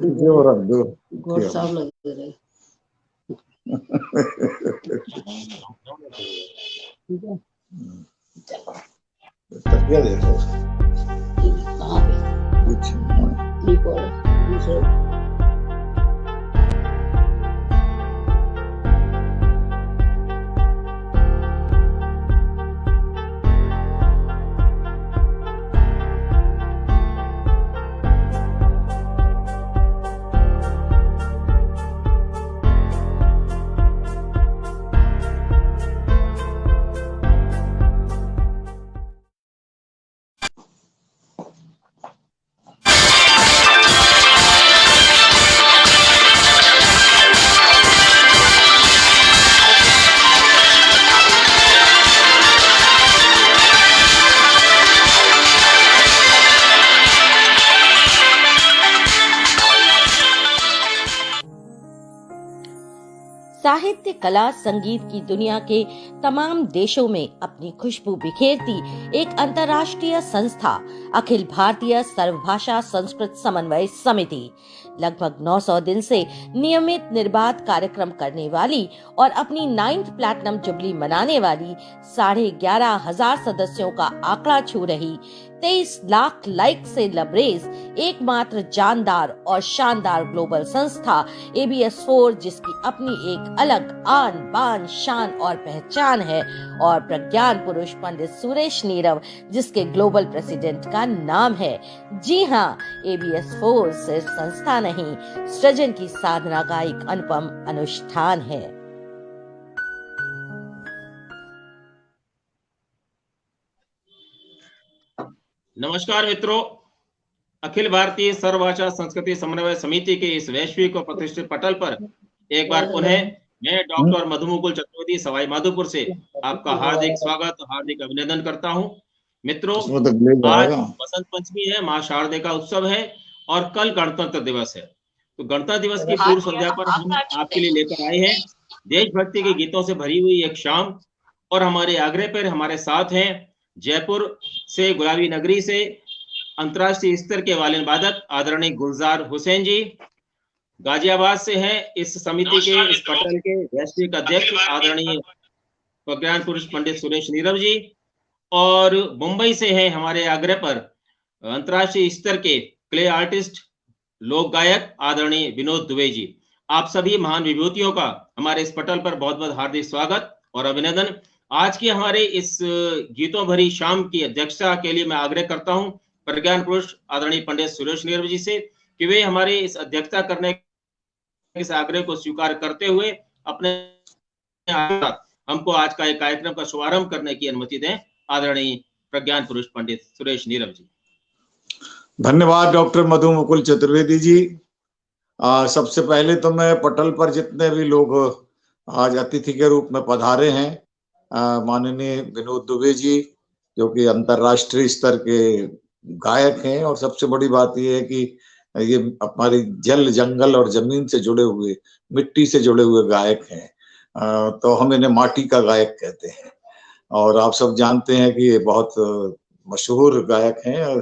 जो रख दो गोर साहब लग रहे। ठीक है, तकिया दे दो। कहाँ पे? कुछ ठीक हो दूसरे। साहित्य, कला, संगीत की दुनिया के तमाम देशों में अपनी खुशबू बिखेरती एक अंतर्राष्ट्रीय संस्था अखिल भारतीय सर्वभाषा संस्कृत समन्वय समिति लगभग 900 दिन से नियमित निर्बाध कार्यक्रम करने वाली और अपनी 9th प्लैटिनम जुबली मनाने वाली 11,500 सदस्यों का आंकड़ा छू रही 23 लाख लाइक से लबरेज एकमात्र जानदार और शानदार ग्लोबल संस्था ABS4, जिसकी अपनी एक अलग आन बान शान और पहचान है, और प्रज्ञान पुरुष पंडित सुरेश नीरव, जिसके ग्लोबल प्रेसिडेंट का नाम है। जी हाँ, ABS4 सिर्फ संस्था नहीं, सृजन की साधना का एक अनुपम अनुष्ठान है। नमस्कार मित्रों, अखिल भारतीय सर्वभाषा संस्कृति समन्वय समिति के इस वैश्विक और प्रतिष्ठित पटल पर एक बार पुनः मैं डॉक्टर मधुमुकुल चतुर्वेदी सवाई माधोपुर से आपका हार्दिक स्वागत, हार्दिक अभिनंदन करता हूं। मित्रों, आज बसंत पंचमी है, मां शारदे का उत्सव है और कल गणतंत्र दिवस है। तो गणतंत्र दिवस की पूर्व संध्या पर हम आपके लिए लेकर आए हैं देशभक्ति के गीतों से भरी हुई एक शाम, और हमारे आग्रह पर हमारे साथ हैं जयपुर से, गुलाबी नगरी से अंतर्राष्ट्रीय स्तर के वालिन वादक आदरणीय गुलजार हुसैन जी, गाजियाबाद से हैं इस समिति के, इस पटल के वैश्विक अध्यक्ष आदरणीय प्रज्ञान पुरुष पंडित सुरेश नीरव जी, और मुंबई से हैं हमारे आग्रह पर अंतर्राष्ट्रीय स्तर के क्ले आर्टिस्ट, लोक गायक आदरणीय विनोद दुबे जी। आप सभी महान विभूतियों का हमारे इस पटल पर बहुत बहुत हार्दिक स्वागत और अभिनंदन। आज की हमारे इस गीतों भरी शाम की अध्यक्षता के लिए मैं आग्रह करता हूं प्रज्ञान पुरुष आदरणीय पंडित सुरेश नीरव जी से कि वे हमारे इस अध्यक्षता करने के इस आग्रह को स्वीकार करते हुए अपने हमको आज का एक कार्यक्रम का शुभारंभ करने की अनुमति दें। आदरणीय प्रज्ञान पुरुष पंडित सुरेश नीरव जी। धन्यवाद डॉक्टर मधुमुकुल चतुर्वेदी जी। सबसे पहले तो मैं पटल पर जितने भी लोग आज अतिथि के रूप में पधारे हैं, माननीय विनोद दुबे जी जो कि अंतर्राष्ट्रीय स्तर के गायक हैं, और सबसे बड़ी बात यह है कि ये हमारी जल, जंगल और जमीन से जुड़े हुए, मिट्टी से जुड़े हुए गायक हैं, तो हम इन्हें माटी का गायक कहते हैं। और आप सब जानते हैं कि ये बहुत मशहूर गायक हैं,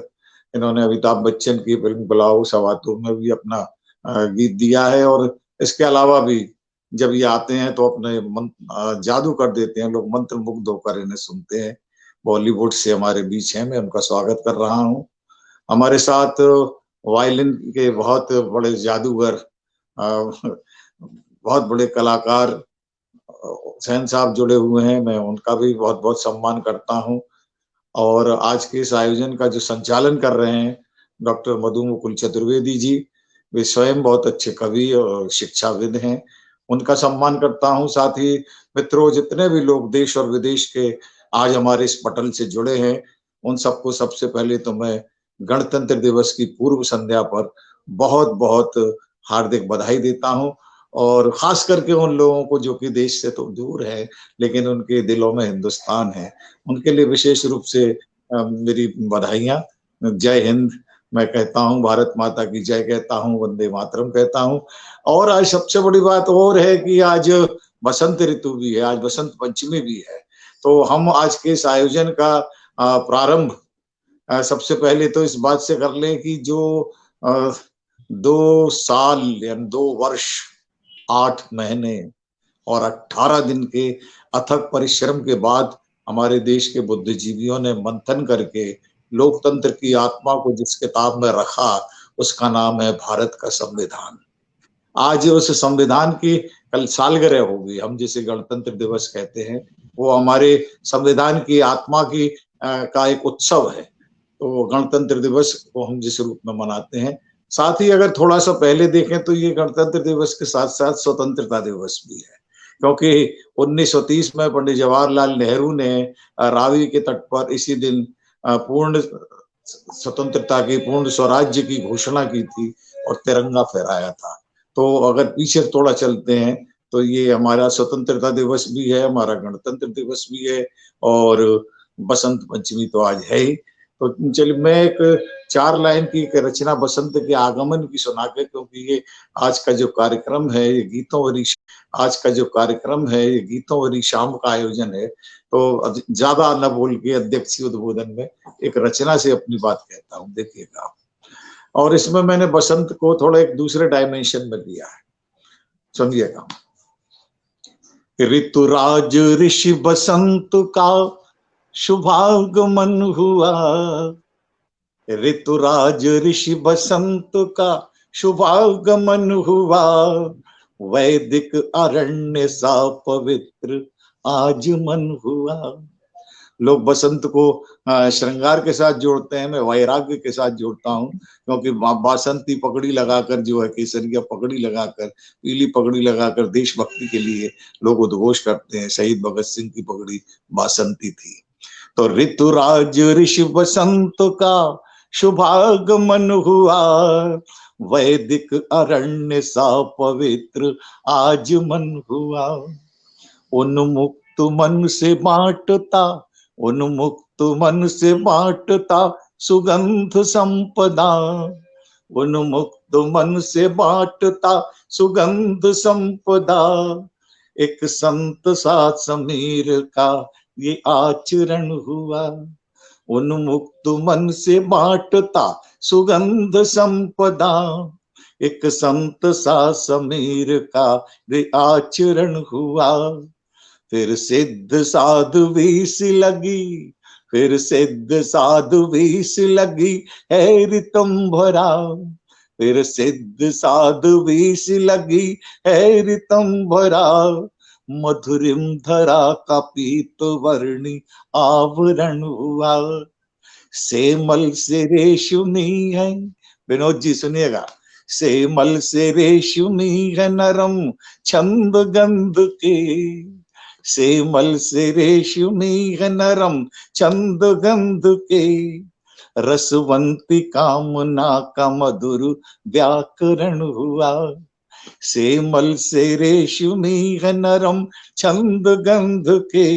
इन्होंने अमिताभ बच्चन की फिल्म बुलाओ सवातों में भी अपना गीत दिया है, और इसके अलावा भी जब ये आते हैं तो अपने जादू कर देते हैं, लोग मंत्र मुग्ध होकर इन्हें सुनते हैं। बॉलीवुड से हमारे बीच हैं, मैं उनका स्वागत कर रहा हूँ। हमारे साथ वायलिन के बहुत बड़े जादूगर, बहुत बड़े कलाकार हुसैन साहब जुड़े हुए हैं, मैं उनका भी बहुत बहुत सम्मान करता हूँ। और आज के इस आयोजन का जो संचालन कर रहे हैं डॉक्टर मधुमुकुल चतुर्वेदी जी, वे स्वयं बहुत अच्छे कवि और शिक्षाविद हैं, उनका सम्मान करता हूँ। साथ ही मित्रों, जितने भी लोग देश और विदेश के आज हमारे इस पटल से जुड़े हैं, उन सबको सबसे पहले तो मैं गणतंत्र दिवस की पूर्व संध्या पर बहुत बहुत हार्दिक बधाई देता हूँ, और खास करके उन लोगों को जो कि देश से तो दूर है लेकिन उनके दिलों में हिंदुस्तान है, उनके लिए विशेष रूप से मेरी बधाइयाँ। जय हिंद मैं कहता हूँ, भारत माता की जय कहता हूँ, वंदे मातरम कहता हूँ। और आज सबसे बड़ी बात और है कि आज बसंत ऋतु भी है, आज बसंत पंचमी भी है। तो हम आज के इस आयोजन का प्रारंभ सबसे पहले तो इस बात से कर लें कि जो 2 साल यानी 2 वर्ष 8 महीने और 18 दिन के अथक परिश्रम के बाद हमारे देश के बुद्धिजीवियों ने मंथन करके लोकतंत्र की आत्मा को जिस किताब में रखा, उसका नाम है भारत का संविधान। आज उस संविधान की कल सालगिरह होगी। हम जिसे गणतंत्र दिवस कहते हैं, वो हमारे संविधान की आत्मा की का एक उत्सव है। तो गणतंत्र दिवस को हम जिस रूप में मनाते हैं, साथ ही अगर थोड़ा सा पहले देखें तो ये गणतंत्र दिवस के साथ साथ स्वतंत्रता दिवस भी है, क्योंकि 1930 में पंडित जवाहरलाल नेहरू ने रावी के तट पर इसी दिन पूर्ण स्वतंत्रता की, पूर्ण स्वराज्य की घोषणा की थी और तिरंगा फहराया था। तो अगर पीछे थोड़ा चलते हैं तो ये हमारा स्वतंत्रता दिवस भी है, हमारा गणतंत्र दिवस भी है और बसंत पंचमी तो आज है ही। तो चलिए मैं एक 4 लाइन की एक रचना बसंत के आगमन की सुना के, क्योंकि ये आज का जो कार्यक्रम है ये गीतों भरी शाम का आयोजन है, तो ज्यादा न बोल के अध्यक्षीय उद्बोधन में एक रचना से अपनी बात कहता हूँ, देखिएगा। और इसमें मैंने बसंत को थोड़ा एक दूसरे डायमेंशन में लिया है, सुनिएगा। ऋतुराज ऋषि बसंत का शुभागमन हुआ, ऋतुराज ऋषि बसंत का शुभागमन हुआ, वैदिक अरण्य सा पवित्र आज मन हुआ। लोग बसंत को श्रृंगार के साथ जोड़ते हैं, मैं वैराग्य के साथ जोड़ता हूँ, क्योंकि बासंती पगड़ी लगाकर जो है, केसरिया पगड़ी लगाकर, पीली पगड़ी लगाकर देशभक्ति के लिए लोग उद्घोष करते हैं। शहीद भगत सिंह की पगड़ी बासंती थी। तो ऋतुराज ऋषि बसंत का शुभागमन हुआ, वैदिक अरण्य सा पवित्र आज मन हुआ। उन्मुक्त मन से बांटता, उन्मुक्त मन से बांटता सुगंध संपदा, उन्मुक्त मन से बांटता सुगंध संपदा। एक संत साथ समीर का ये आचरण हुआ, उन्मुक्त मन से बांटता सुगंध संपदा। एक संत सा समीर का ये आचरण हुआ। फिर सिद्ध साधु सी लगी, फिर सिद्ध साधु सी लगी है ऋतंभरा, फिर सिद्ध साधु सी लगी है ऋतंभरा। मधुरिम धरा का पीत वर्णी आवरण हुआ, सेमल से रेशमी है, विनोद जी सुनिएगा, सेमल से रेशमी है नरम छंद गंध के, सेमल से रेशमी है नरम छंद गंध के। रसवंती कामना का मधुर व्याकरण हुआ, सेमल से रेशमी है नरम छंद गंध के।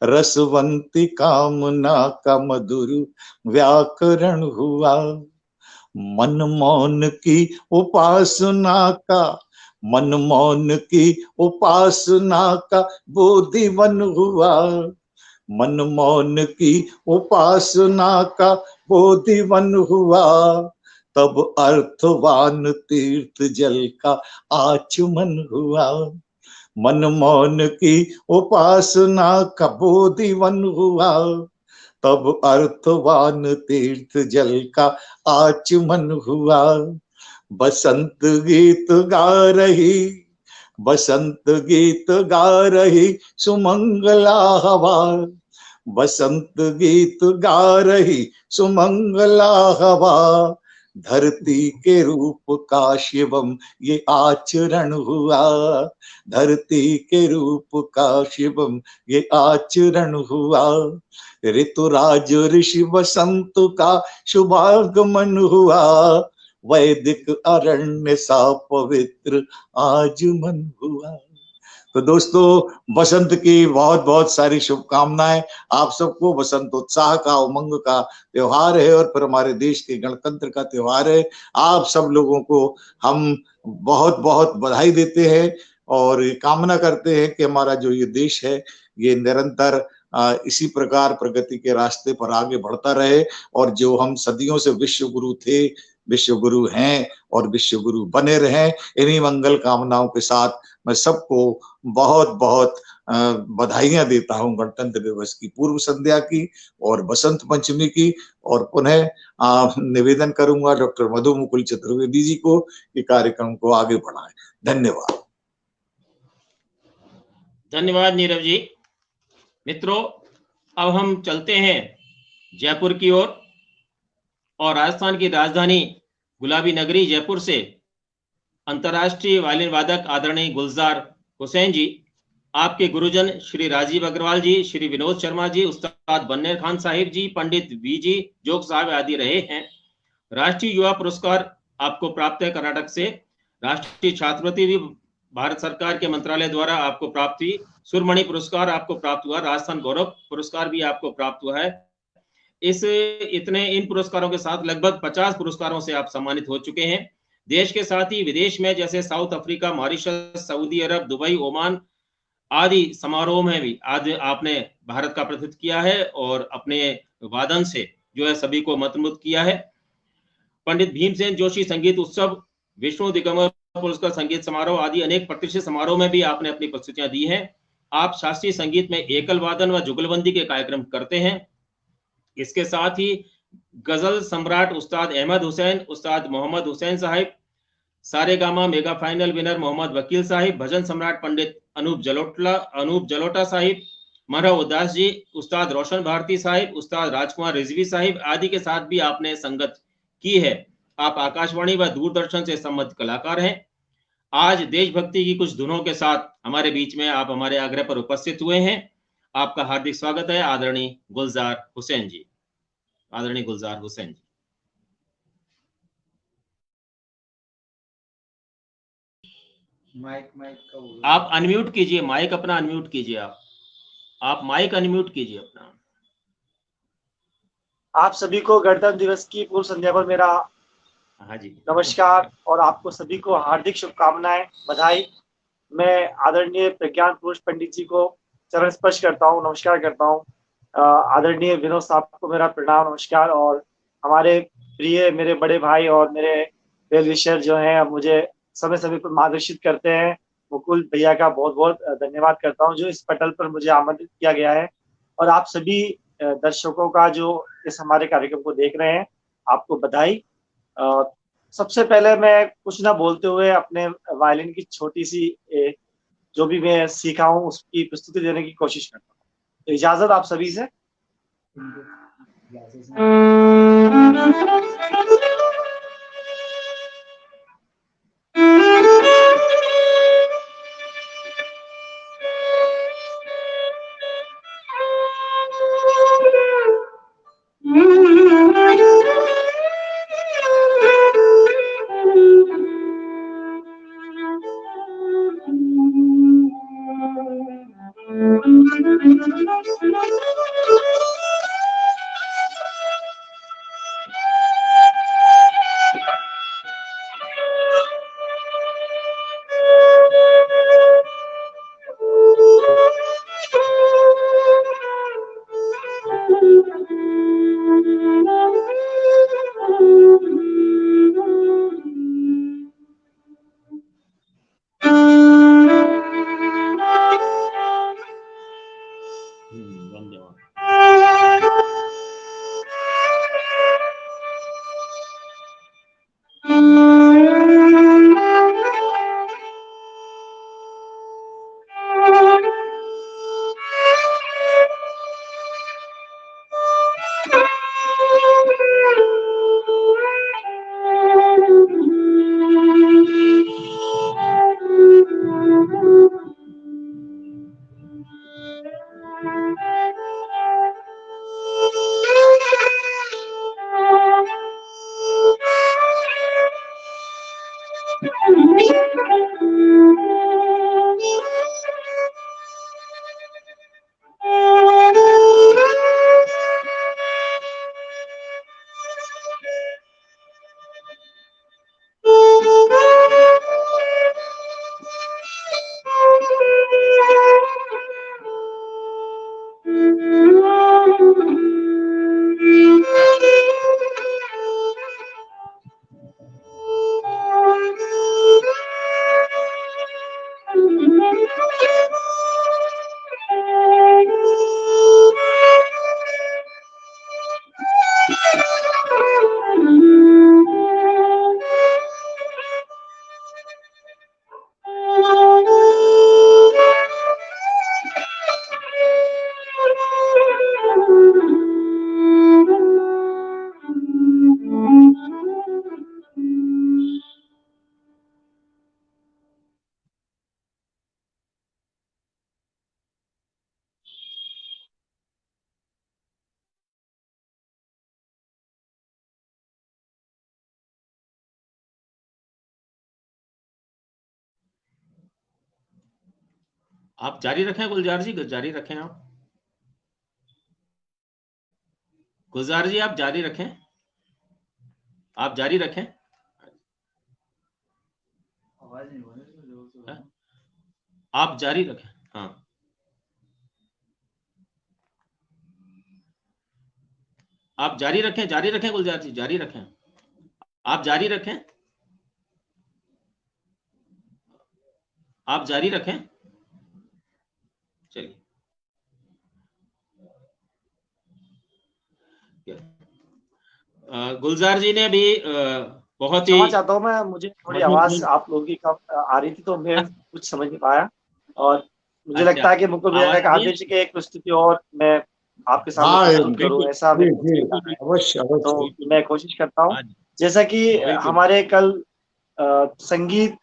रसवंती कामना का मधुर व्याकरण हुआ। मन मौन की उपासना का, मन मौन की उपासना का बोधिवन हुआ, मन मौन की उपासना का बोधिवन हुआ। तब अर्थवान तीर्थ जल का आचमन हुआ, मन मौन की उपासना का बोधिवन हुआ। तब अर्थवान तीर्थ जल का आचमन हुआ। बसंत गीत गा रही, बसंत गीत गा रही सुमंगला हवा, बसंत गीत गा रही सुमंगला हवा। धरती के रूप का शिवम ये आचरण हुआ, धरती के रूप का शिवम ये आचरण हुआ। ऋतुराज ऋषि बसंत का शुभागमन हुआ, वैदिक अरण्य सा पवित्र आज मन हुआ। तो दोस्तों बसंत की बहुत बहुत सारी शुभकामनाएं आप सबको। बसंत उत्साह का, उमंग का त्योहार है और फिर हमारे देश के गणतंत्र का त्योहार है। आप सब लोगों को हम बहुत बहुत बधाई देते हैं और कामना करते हैं कि हमारा जो ये देश है ये निरंतर इसी प्रकार प्रगति के रास्ते पर आगे बढ़ता रहे और जो हम सदियों से विश्व गुरु थे विश्व गुरु हैं और विश्व गुरु बने रहें। इन्हीं मंगल कामनाओं के साथ मैं सबको बहुत बहुत बधाइयां देता हूं गणतंत्र दिवस की पूर्व संध्या की और बसंत पंचमी की। और पुनः निवेदन करूंगा डॉक्टर मधु मुकुल चतुर्वेदी जी को कि कार्यक्रम को आगे बढ़ाएं। धन्यवाद। धन्यवाद नीरव जी। मित्रों, अब हम चलते हैं जयपुर की ओर और राजस्थान की राजधानी गुलाबी नगरी जयपुर से अंतर्राष्ट्रीय वायलिन वादक आदरणीय गुलजार हुसैन जी, आपके गुरुजन श्री राजीव अग्रवाल जी, श्री विनोद शर्मा जी, उस्ताद बन्नेर खान साहिब जी, पंडित वी जी जोग साहब आदि रहे हैं। राष्ट्रीय युवा पुरस्कार आपको प्राप्त है कर्नाटक से। राष्ट्रीय छात्रवृत्ति भी भारत सरकार के मंत्रालय द्वारा आपको प्राप्त हुई। सुरमणि पुरस्कार आपको प्राप्त हुआ। राजस्थान गौरव पुरस्कार भी आपको प्राप्त हुआ है। इन पुरस्कारों के साथ लगभग 50 पुरस्कारों से आप सम्मानित हो चुके हैं। देश के साथ ही विदेश में जैसे साउथ अफ्रीका, मॉरिशस, सऊदी अरब, दुबई, ओमान आदि समारोह में भी आज आपने भारत का प्रतिनिधित्व किया है और अपने वादन से जो है सभी को मंत्रमुग्ध किया है। पंडित भीमसेन जोशी संगीत उत्सव, विष्णु दिगंबर पुरस्कार संगीत समारोह आदि अनेक प्रतिष्ठित समारोह में भी आपने अपनी प्रस्तुतियां दी हैं। आप शास्त्रीय संगीत में एकल वादन व जुगलबंदी के कार्यक्रम करते हैं। इसके साथ ही गजल सम्राट उस्ताद Ahmed Hussain, Ustad Mohammed Hussain Sahib, Saregama mega final winner Mohammed Vakil Sahib, भजन सम्राट पंडित अनूप जलोटा साहिब, मरहब उदास जी, उस्ताद रोशन भारती साहिब, उस्ताद राजकुमार रिजवी साहिब आदि के साथ भी आपने संगत की है। आप आकाशवाणी व दूरदर्शन से संबद्ध कलाकार हैं। आज देशभक्ति की कुछ धुनों के साथ हमारे बीच में आप हमारे आग्रह पर उपस्थित हुए हैं। आपका हार्दिक स्वागत है आदरणीय गुलजार हुसैन जी। आदरणीय गुलजार हुसैन जी। माइक आप अनम्यूट कीजिए, माइक अपना अनम्यूट कीजिए। आप माइक अनम्यूट कीजिए अपना। आप सभी को गणतंत्र दिवस की पूर्व संध्या पर मेरा नमस्कार और आपको सभी को हार्दिक शुभकामनाएं, बधाई। मैं आदरणीय प्रज्ञान पुरुष पंडित जी को चरण स्पर्श करता हूं, नमस्कार करता हूं। आदरणीय विनोद साहब को मेरा प्रणाम, नमस्कार। और हमारे प्रिय मेरे बड़े भाई और मेरे वेल विशर जो हैं मुझे समय समय पर मार्गदर्शित करते हैं, मुकुल भैया का बहुत बहुत धन्यवाद करता हूं जो इस पटल पर मुझे आमंत्रित किया गया है। और आप सभी दर्शकों का जो इस हमारे कार्यक्रम को देख रहे हैं, आपको बधाई। सबसे पहले मैं कुछ ना बोलते हुए अपने वायलिन की छोटी सी जो भी मैं सीखा हूँ उसकी प्रस्तुति देने की कोशिश करता हूँ। तो इजाजत आप सभी से। आप जारी रखें गुलजार जी, जारी रखें आप। गुलजार जी आप जारी रखें, आप जारी रखें। आप जारी रखें। हाँ, आप जारी रखें गुलजार जी, जारी रखें, आप जारी रखें, आप जारी रखें। चलिए, गुलजार जी ने अभी बहुत ही क्षमा चाहता हूँ मैं, मुझे थोड़ी आवाज आप लोगों की कम आ रही थी तो मैं कुछ समझ नहीं पाया, और मुझे अच्छा, लगता है कि मुकुल भैया आवाज का आ रही है? आदेश है कि एक प्रस्तुति और मैं आपके सामने हाँ प्रस्तुत करूं, बिल्कुल, ऐसा मेरे को जी फील जी, आ रहा है। अवश्य तो अवश्य। बिल्कुल, मैं कोशिश करता हूँ, हाँ जी, जैसा कि बिल्कुल, हमारे कल संगीत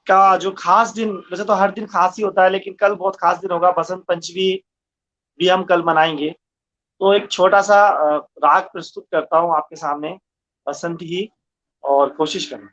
का जो खास दिन, वैसे तो हर दिन खास ही होता है लेकिन कल बहुत खास दिन होगा, बसंत पंचमी भी हम कल मनाएंगे। तो एक छोटा सा राग प्रस्तुत करता हूँ आपके सामने, बसंत ही, और कोशिश करना।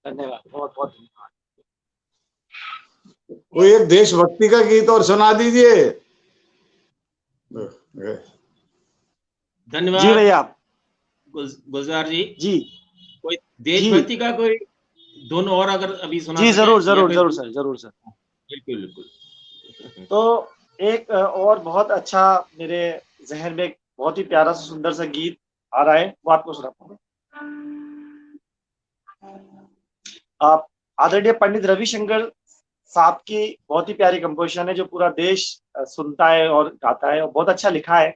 धन्यवाद, बहुत बहुत धन्यवाद। कोई एक देशभक्ति का गीत और सुना दीजिए। धन्यवाद जी भैया, गुलजार जी। जी कोई जी देशभक्ति का कोई दोनों और अगर अभी सुना जी, सकें, जरूर या जरूर फिर जरूर सर, जरूर सर। बिल्कुल बिल्कुल। तो एक और बहुत अच्छा मेरे जहन में एक बहुत ही प्यारा सा सुंदर सा गीत आ रहा है, वो आपको सुनाता हूँ। आप आदरणीय पंडित रविशंकर साहब की बहुत ही प्यारी कंपोजिशन है, जो पूरा देश सुनता है और गाता है, और बहुत अच्छा लिखा है।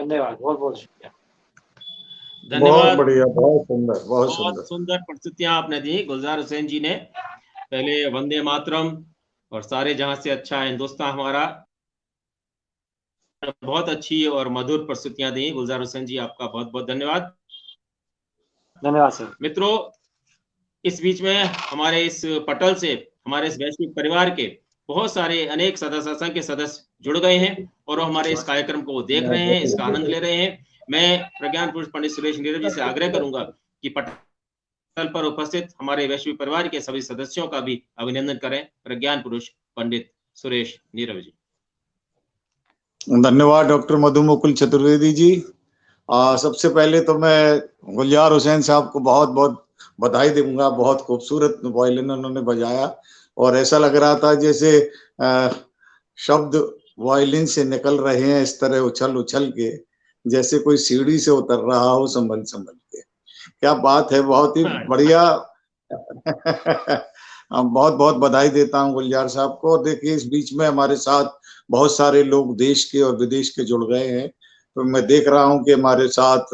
धन्यवाद, बहुत बहुत शुक्रिया। बहुत धन्यवाद। बढ़िया, बहुत सुंदर, बहुत बहुत सुंदर। सुंदर प्रस्तुतियां आपने दी गुलजार हुसैन जी ने। पहले वंदे मातरम और सारे जहां से अच्छा हिंदुस्तान हमारा, बहुत अच्छी और मधुर प्रस्तुतियां दी गुलजार हुसैन जी, आपका बहुत बहुत धन्यवाद। धन्यवाद सर। मित्रों, इस बीच में हमारे इस पटल से, हमारे इस वैश्विक परिवार के बहुत सारे अनेक सदस्य, संघ के सदस्य जुड़ गए हैं और वो हमारे इस कार्यक्रम को देख रहे हैं, इसका आनंद ले रहे हैं। मैं प्रज्ञान पुरुष पंडित सुरेश नीरव जी से आग्रह करूंगा कि पटल पर उपस्थित हमारे वैश्विक परिवार के सभी सदस्यों का भी अभिनंदन करें। प्रज्ञान पुरुष पंडित सुरेश नीरव जी। धन्यवाद डॉक्टर मधु मुकुल चतुर्वेदी जी। सबसे पहले तो मैं गुलजार हुसैन साहब को बहुत बहुत बधाई दूंगा। बहुत खूबसूरत वायलिन उन्होंने बजाया और ऐसा लग रहा था जैसे शब्द वायलिन से निकल रहे हैं, इस तरह उछल उछल के, जैसे कोई सीढ़ी से उतर रहा हो संभल संभल के। क्या बात है, बहुत ही बढ़िया। बहुत बहुत बधाई देता हूँ गुलजार साहब को। देखिए, इस बीच में हमारे साथ बहुत सारे लोग देश के और विदेश के जुड़ गए हैं। तो मैं देख रहा हूँ कि हमारे साथ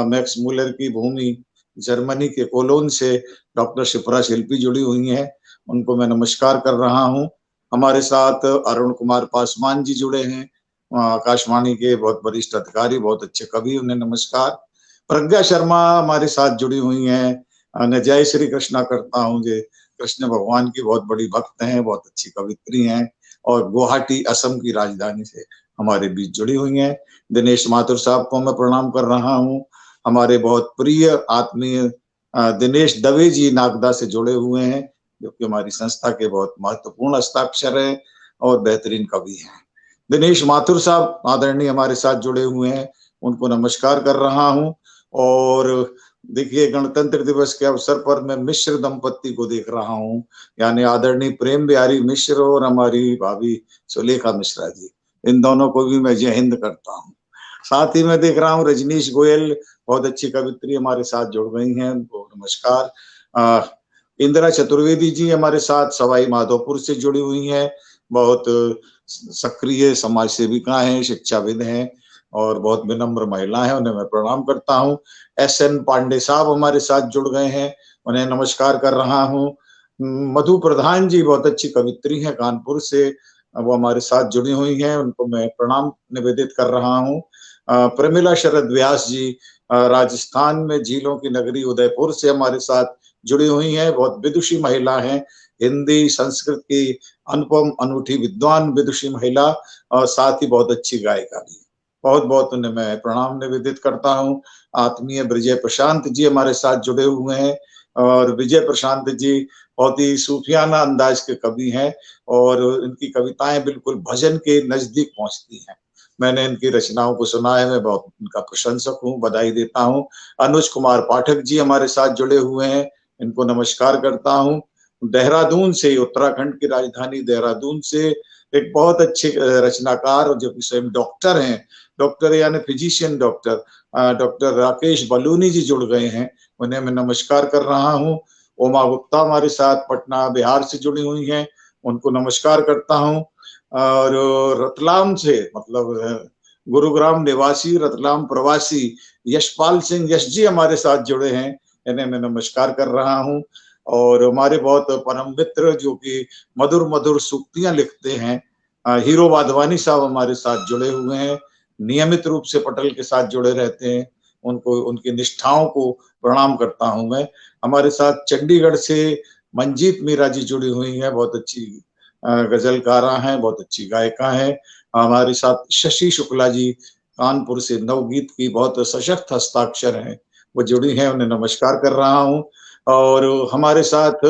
मैक्स मूलर की भूमि जर्मनी के कोलोन से डॉक्टर शिप्रा शिल्पी जुड़ी हुई हैं, उनको मैं नमस्कार कर रहा हूँ। हमारे साथ अरुण कुमार पासवान जी जुड़े हैं, आकाशवाणी के बहुत वरिष्ठ अधिकारी, बहुत अच्छे कवि, उन्हें नमस्कार। प्रज्ञा शर्मा हमारे साथ जुड़ी हुई हैं। मैं जय श्री कृष्णा करता हूँ, जो कृष्ण भगवान की बहुत बड़ी भक्त हैं, बहुत अच्छी कवित्री हैं और गुवाहाटी असम की राजधानी से हमारे बीच जुड़ी हुई हैं। दिनेश माथुर साहब को मैं प्रणाम कर रहा हूँ। हमारे बहुत प्रिय आत्मीय दिनेश दवे जी नागदा से जुड़े हुए हैं, जो कि हमारी संस्था के बहुत महत्वपूर्ण हस्ताक्षर हैं और बेहतरीन कवि हैं। दिनेश माथुर साहब आदरणीय हमारे साथ जुड़े हुए हैं, उनको नमस्कार कर रहा हूँ। और देखिए, गणतंत्र दिवस के अवसर पर मैं मिश्र दंपत्ति को देख रहा हूँ, यानी आदरणीय प्रेम बिहारी मिश्र और हमारी भाभी सुलेखा मिश्रा जी। इन दोनों को भी मैं जय हिंद करता हूँ। साथ ही मैं देख रहा हूँ रजनीश गोयल, बहुत अच्छी कवित्री हमारे साथ जुड़ गई हैं, उनको नमस्कार। इंदिरा चतुर्वेदी जी हमारे साथ सवाई माधोपुर से जुड़ी हुई हैं, बहुत सक्रिय समाज सेविका हैं, शिक्षाविद हैं और बहुत विनम्र महिला है, उन्हें मैं प्रणाम करता हूँ। SN पांडे साहब हमारे साथ जुड़ गए हैं, उन्हें नमस्कार कर रहा हूँ। मधु प्रधान जी बहुत अच्छी कवित्री हैं कानपुर से, वो हमारे साथ जुड़ी हुई हैं, उनको मैं प्रणाम निवेदित कर रहा हूँ। प्रमिला शरद व्यास जी राजस्थान में झीलों की नगरी उदयपुर से हमारे साथ जुड़ी हुई हैं, बहुत विदुषी महिला हैं, हिंदी संस्कृत की अनुपम अनूठी विद्वान विदुषी महिला और साथ ही बहुत अच्छी गायिका भी। बहुत बहुत उन्हें मैं प्रणाम निवेदित करता हूँ। आत्मीय विजय प्रशांत जी हमारे साथ जुड़े हुए हैं और विजय प्रशांत जी बहुत ही सूफियाना अंदाज के कवि हैं और इनकी कविताएं बिल्कुल भजन के नजदीक पहुंचती हैं। मैंने इनकी रचनाओं को सुना है, मैं बहुत उनका प्रशंसक हूँ, बधाई देता हूँ। अनुज कुमार पाठक जी हमारे साथ जुड़े हुए हैं, इनको नमस्कार करता हूँ। देहरादून से, उत्तराखंड की राजधानी देहरादून से एक बहुत अच्छे रचनाकार जो कि स्वयं डॉक्टर हैं, डॉक्टर यानी फिजिशियन डॉक्टर राकेश बलूनी जी जुड़ गए हैं, उन्हें मैं नमस्कार कर रहा हूँ। उमा गुप्ता हमारे साथ पटना बिहार से जुड़ी हुई हैं, उनको नमस्कार करता हूँ। और रतलाम से, मतलब गुरुग्राम निवासी रतलाम प्रवासी यशपाल सिंह यश जी हमारे साथ जुड़े हैं, इन्हें मैं नमस्कार कर रहा हूँ। और हमारे बहुत परम मित्र जो कि मधुर मधुर सूक्तियां लिखते हैं, हीरो वाधवानी साहब हमारे साथ जुड़े हुए हैं, नियमित रूप से पटल के साथ जुड़े रहते हैं, उनको उनकी निष्ठाओं को प्रणाम करता हूं मैं। हमारे साथ चंडीगढ़ से मंजीत मीरा जी जुड़ी हुई हैं, बहुत अच्छी गजलकारा हैं, बहुत अच्छी गायिका हैं। हमारे साथ शशि शुक्ला जी कानपुर से नवगीत की बहुत सशक्त हस्ताक्षर हैं, वो जुड़ी हैं, उन्हें नमस्कार कर रहा हूँ। और हमारे साथ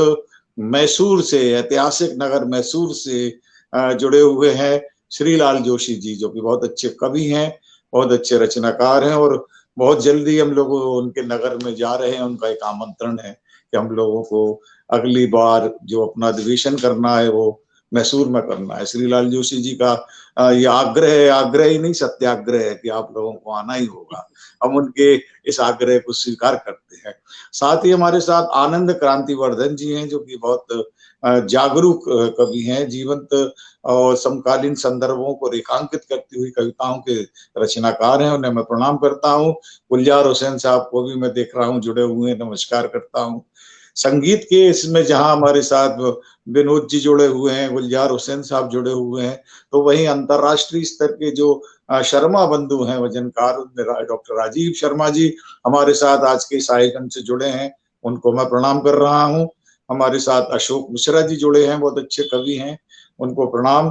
मैसूर से, ऐतिहासिक नगर मैसूर से जुड़े हुए हैं श्रीलाल जोशी जी, जो कि बहुत अच्छे कवि हैं, बहुत अच्छे रचनाकार हैं और बहुत जल्दी हम लोग उनके नगर में जा रहे हैं। उनका एक आमंत्रण है कि हम लोगों को अगली बार जो अपना अधिवेशन करना है वो मैसूर में करना है। श्रीलाल जोशी जी का ये आग्रह ही नहीं, सत्याग्रह है कि आप लोगों को आना ही होगा। हम उनके इस आग्रह को स्वीकार करते हैं। साथ ही हमारे साथ आनंद क्रांतिवर्धन जी हैं, जो कि बहुत जागरूक कवि हैं, जीवंत और समकालीन संदर्भों को रेखांकित करती हुई कविताओं के रचनाकार हैं। उन्हें मैं प्रणाम करता हूँ। गुलजार हुसैन साहब को भी मैं देख रहा हूँ जुड़े हुए, नमस्कार करता हूँ। संगीत के इसमें जहां हमारे साथ विनोद जी जुड़े हुए हैं, गुलजार हुसैन साहब जुड़े हुए हैं, तो वहीं अंतर्राष्ट्रीय स्तर के जो शर्मा बंधु हैं वजनकार, डॉक्टर राजीव शर्मा जी हमारे साथ आज के इस आयोजन से जुड़े हैं, उनको मैं प्रणाम कर रहा हूँ। हमारे साथ अशोक मिश्रा जी जुड़े हैं, बहुत अच्छे कवि हैं, उनको प्रणाम।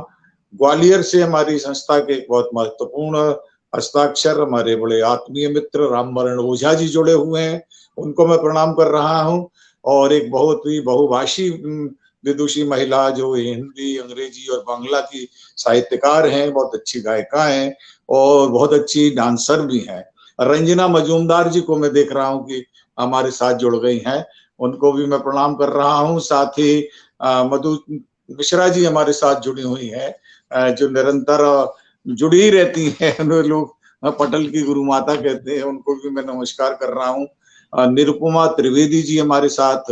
ग्वालियर से हमारी संस्था के बहुत महत्वपूर्ण हस्ताक्षर हमारे बड़े आत्मीय मित्र रामवरण ओझा जी जुड़े हुए हैं, उनको मैं प्रणाम कर रहा हूँ। और एक बहुत ही बहुभाषी विदुषी महिला जो हिंदी, अंग्रेजी और बांग्ला की साहित्यकार हैं, बहुत अच्छी गायिका हैं और बहुत अच्छी डांसर भी हैं। रंजना मजूमदार जी को मैं देख रहा हूँ कि हमारे साथ जुड़ गई हैं, उनको भी मैं प्रणाम कर रहा हूँ। साथ ही मधु मिश्रा जी हमारे साथ जुड़ी हुई हैं, जो निरंतर जुड़ी ही रहती हैं। लोग पटल की गुरु माता कहते हैं, उनको भी मैं नमस्कार कर रहा हूँ। निरुपमा त्रिवेदी जी हमारे साथ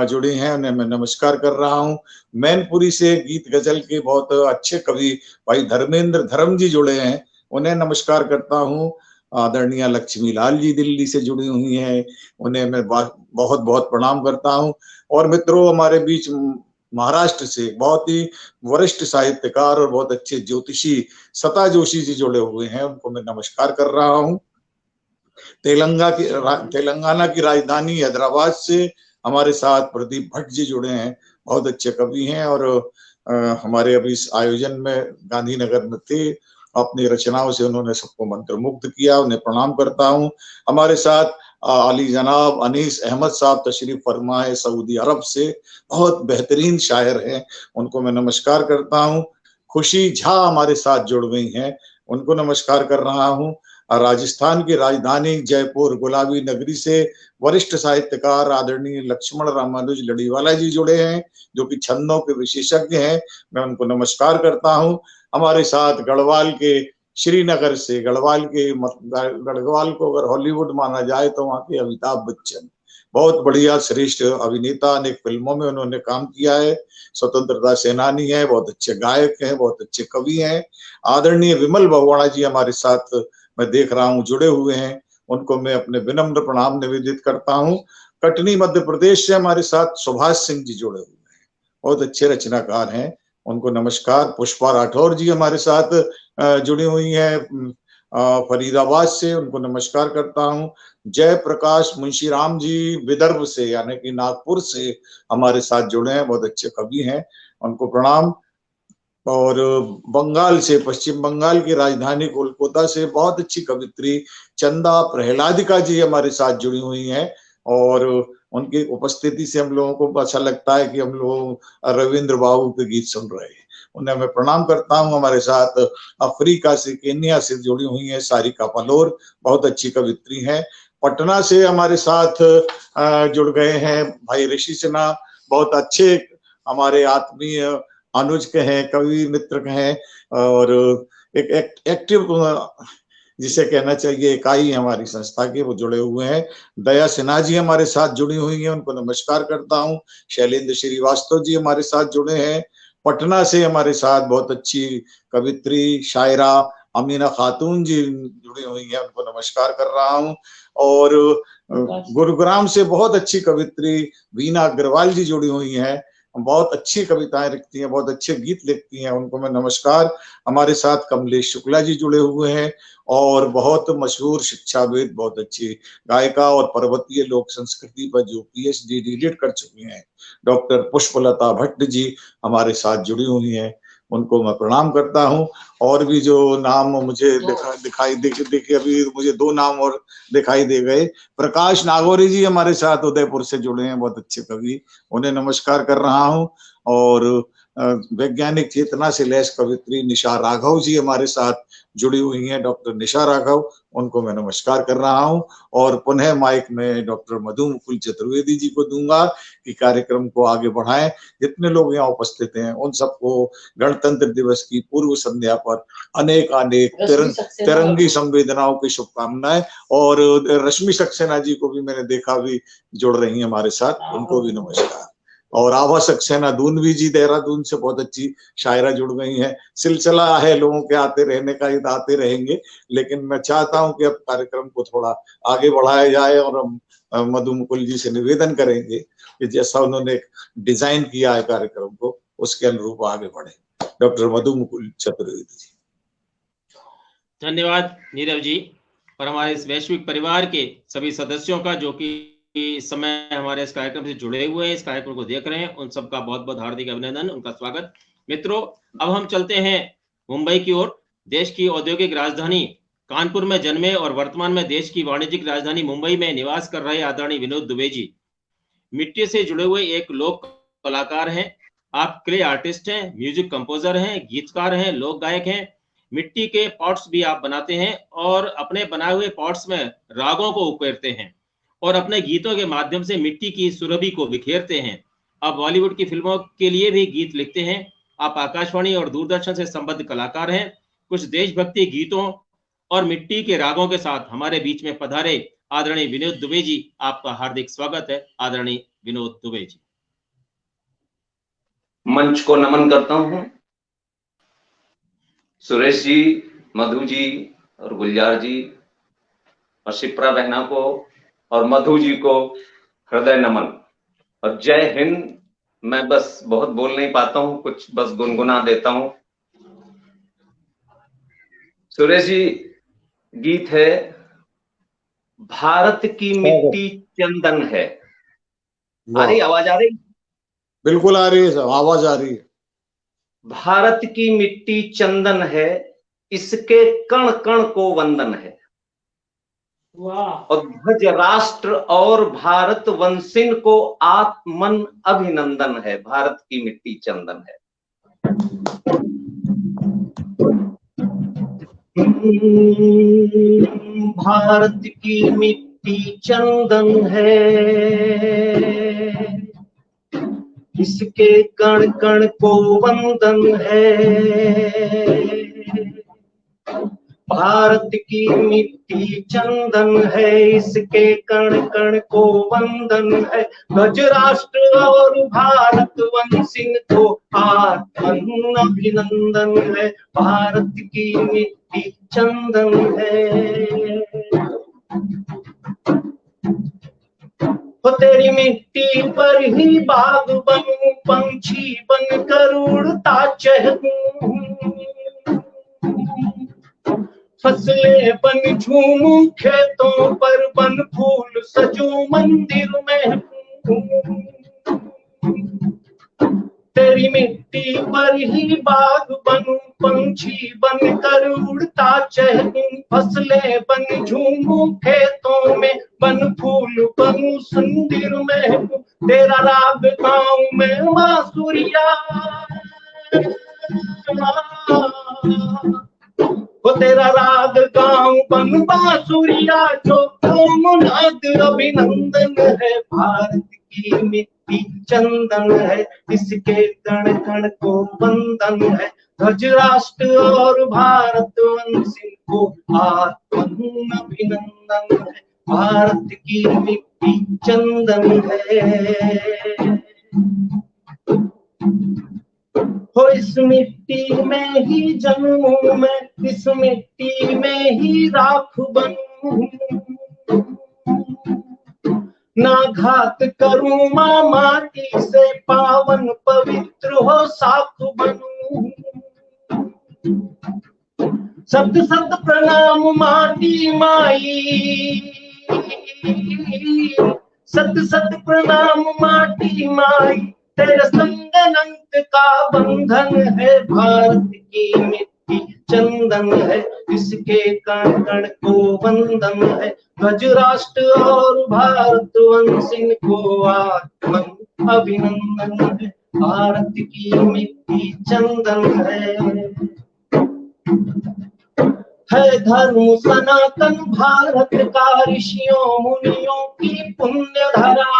जुड़े हैं, उन्हें मैं नमस्कार कर रहा हूँ। मैनपुरी से गीत गजल के बहुत अच्छे कवि भाई धर्मेंद्र धर्म जी जुड़े हैं, उन्हें नमस्कार करता हूँ। आदरणीय लक्ष्मी लाल जी दिल्ली से जुड़ी हुई हैं, उन्हें मैं बहुत बहुत प्रणाम करता हूँ। और मित्रों, हमारे बीच महाराष्ट्र से बहुत ही वरिष्ठ साहित्यकार और बहुत अच्छे ज्योतिषी सता जोशी जी जुड़े हुए हैं, उनको मैं नमस्कार कर रहा हूँ। तेलंगाना की राजधानी हैदराबाद से हमारे साथ प्रदीप भट्ट जी जुड़े हैं, बहुत अच्छे कवि हैं और हमारे अभी इस आयोजन में गांधीनगर में थे, अपनी रचनाओं से उन्होंने सबको मंत्रमुग्ध किया, उन्हें प्रणाम करता हूँ। हमारे साथ अली जनाब अनीस अहमद साहब तशरीफ फरमा है सऊदी अरब से, बहुत बेहतरीन शायर हैं, उनको मैं नमस्कार करता हूँ। खुशी झा हमारे साथ जुड़ गई हैं, उनको नमस्कार कर रहा हूँ। राजस्थान की राजधानी जयपुर गुलाबी नगरी से वरिष्ठ साहित्यकार आदरणीय लक्ष्मण रामानुज लड़ीवाला जी जुड़े हैं, जो कि छंदों के विशेषज्ञ हैं, मैं उनको नमस्कार करता हूं। हमारे साथ गढ़वाल के श्रीनगर से, गढ़वाल को अगर हॉलीवुड माना जाए तो वहां के अमिताभ बच्चन, बहुत बढ़िया श्रेष्ठ अभिनेता, अनेक फिल्मों में उन्होंने काम किया है, स्वतंत्रता सेनानी है, बहुत अच्छे गायक हैं, बहुत अच्छे कवि हैं। आदरणीय विमल बहुवाणा जी हमारे साथ मैं देख रहा हूँ जुड़े हुए हैं, उनको मैं अपने विनम्र प्रणाम निवेदित करता हूँ। कटनी मध्य प्रदेश से हमारे साथ सुभाष सिंह जी जुड़े हुए हैं, बहुत अच्छे रचनाकार हैं, उनको नमस्कार। पुष्पा राठौर जी हमारे साथ जुड़ी हुई हैं फरीदाबाद से, उनको नमस्कार करता हूँ। जय प्रकाश मुंशीराम जी विदर्भ से यानी कि नागपुर से हमारे साथ जुड़े हैं, बहुत अच्छे कवि हैं, उनको प्रणाम। और बंगाल से, पश्चिम बंगाल की राजधानी कोलकाता से बहुत अच्छी कवित्री चंदा प्रहलादिका जी हमारे साथ जुड़ी हुई हैं और उनकी उपस्थिति से हम लोगों को अच्छा लगता है कि हम लोग रविंद्र बाबू के गीत सुन रहे हैं, उन्हें मैं प्रणाम करता हूं। हमारे साथ अफ्रीका से, केन्या से जुड़ी हुई है सारिका पलोर, बहुत अच्छी कवित्री हैं। पटना से हमारे साथ जुड़ गए हैं भाई ऋषि सिन्हा, बहुत अच्छे हमारे आत्मीय अनुज के हैं, कवि मित्र के हैं और एक एक्टिव जिसे कहना चाहिए इकाई हमारी संस्था के, वो जुड़े हुए हैं। दया सिन्हा जी हमारे साथ जुड़ी हुई हैं, उनको नमस्कार करता हूँ। शैलेंद्र श्रीवास्तव जी हमारे साथ जुड़े हैं। पटना से हमारे साथ बहुत अच्छी कवित्री शायरा अमीना खातून जी जुड़ी हुई हैं, उनको नमस्कार कर रहा हूँ। और गुरुग्राम से बहुत अच्छी कवित्री वीना अग्रवाल जी जुड़ी हुई हैं, बहुत अच्छी कविताएं लिखती हैं, बहुत अच्छे गीत लिखती हैं, उनको मैं नमस्कार। हमारे साथ कमलेश शुक्ला जी जुड़े हुए हैं और बहुत मशहूर शिक्षाविद, बहुत अच्छी गायिका और पर्वतीय लोक संस्कृति पर जो PhD डीलिट कर चुकी हैं डॉक्टर पुष्पलता भट्ट जी हमारे साथ जुड़ी हुई हैं, उनको मैं प्रणाम करता हूं। और भी जो नाम मुझे दिखाई देखिए अभी मुझे 2 नाम और दिखाई दे गए। प्रकाश नागौरी जी हमारे साथ उदयपुर से जुड़े हैं, बहुत अच्छे कवि, उन्हें नमस्कार कर रहा हूं। और वैज्ञानिक चेतना से लैस कवित्री निशा राघव जी हमारे साथ जुड़ी हुई हैं, डॉक्टर निशा राघव, उनको मैं नमस्कार कर रहा हूं। और पुनः माइक में डॉक्टर मधु मुकुल चतुर्वेदी जी को दूंगा कि कार्यक्रम को आगे बढ़ाएं। जितने लोग यहाँ उपस्थित हैं उन सबको गणतंत्र दिवस की पूर्व संध्या पर अनेक अनेक तिरंगी संवेदनाओं की शुभकामनाएं। और रश्मि सक्सेना जी को भी मैंने देखा भी जुड़ रही हैं हमारे साथ, उनको भी नमस्कार। और आभा सक्सेना दूनवी जी देहरादून से बहुत अच्छी शायरा जुड़ गई हैं। सिलसिला है लोगों के आते रहने का, ये आते रहेंगे, लेकिन मैं चाहता हूं कि अब कार्यक्रम को थोड़ा आगे बढ़ाया जाए और हम मधु मुकुल जी से निवेदन करेंगे कि जैसा उन्होंने डिजाइन किया है कार्यक्रम को उसके अनुरूप आगे बढ़े। डॉक्टर मधु मुकुल चतुर्वेदी जी। धन्यवाद नीरव जी। और हमारे इस वैश्विक परिवार के सभी सदस्यों का जो कि इस समय हमारे इस कार्यक्रम से जुड़े हुए हैं, इस कार्यक्रम को देख रहे हैं, उन सबका बहुत बहुत हार्दिक अभिनंदन, उनका स्वागत। मित्रों, अब हम चलते हैं मुंबई की ओर। देश की औद्योगिक राजधानी कानपुर में जन्मे और वर्तमान में देश की वाणिज्यिक राजधानी मुंबई में निवास कर रहे आदरणीय विनोद दुबे जी मिट्टी से जुड़े हुए एक लोक कलाकार हैं। आप क्ले आर्टिस्ट हैं, म्यूजिक कंपोजर हैं, गीतकार हैं, लोक गायक हैं। मिट्टी के पॉट्स भी आप बनाते हैं और अपने बनाए हुए पॉट्स में रागों को उकेरते हैं और अपने गीतों के माध्यम से मिट्टी की सुरभि को बिखेरते हैं। आप बॉलीवुड की फिल्मों के लिए भी गीत लिखते हैं। आप आकाशवाणी और दूरदर्शन से संबद्ध कलाकार हैं। कुछ देशभक्ति गीतों और मिट्टी के रागों के साथ हमारे बीच में पधारे आदरणीय विनोद दुबे जी, आपका हार्दिक स्वागत है। आदरणीय विनोद दुबे जी। मंच को नमन करता हूं। सुरेश जी, मधु जी और गुलजार जी और शिप्रा बहना को और मधु जी को हृदय नमन और जय हिंद। मैं बस बहुत बोल नहीं पाता हूं, कुछ बस गुनगुना देता हूं। सुरेश जी, गीत है भारत की मिट्टी चंदन है। आ रही आवाज आ रही? बिल्कुल आ रही है, आवाज आ रही है। भारत की मिट्टी चंदन है, इसके कण कण को वंदन है। और ध्वज राष्ट्र और भारत वंशिन को आत्मन अभिनंदन है। भारत की मिट्टी चंदन है। भारत की मिट्टी चंदन है, इसके कण कण को वंदन है। भारत की मिट्टी चंदन है, इसके कण कण को वंदन है। ध्वज राष्ट्र और भारत वंशिन को आत्मन अभिनंदन है। भारत की मिट्टी चंदन है। तेरी मिट्टी पर ही बाग बनूं, पंछी बनकर उड़ता चहकूं। फसलें बन झूमूं खेतों पर, बन फूल सजूं मंदिर में। तेरी मिट्टी पर ही बाग बनूं, पंछी बनकर उड़ता चहकूं। फसलें बन झूमूं खेतों में, बन फूल बनूं मंदिर में। तेरा राग गाँव में बांसुरिया, वो तेरा राग गाँव बन बांसुरिया, जो मुनाद अभिनंदन है। भारत की मिट्टी चंदन है, इसके कण कण को वंदन है। ध्वज राष्ट्र और भारत वंशिन को आत्मन अभिनंदन है। भारत की मिट्टी चंदन है। हो इस मिट्टी में ही जन्मूं मैं, इस मिट्टी में ही राख बनूं। ना घात करूं मां माटी से, पावन पवित्र हो साख बनूं। सत सत प्रणाम माटी माई, सत सत प्रणाम माटी माई। तेरे संग अनंत का बंधन है। भारत की मिट्टी चंदन है, इसके कण कण को वंदन है। ध्वज राष्ट्र और भारत वंशिन को आत्मन अभिनंदन है। भारत की मिट्टी चंदन है। है धर्म सनातन भारत का, ऋषियों मुनियों की पुण्य धरा।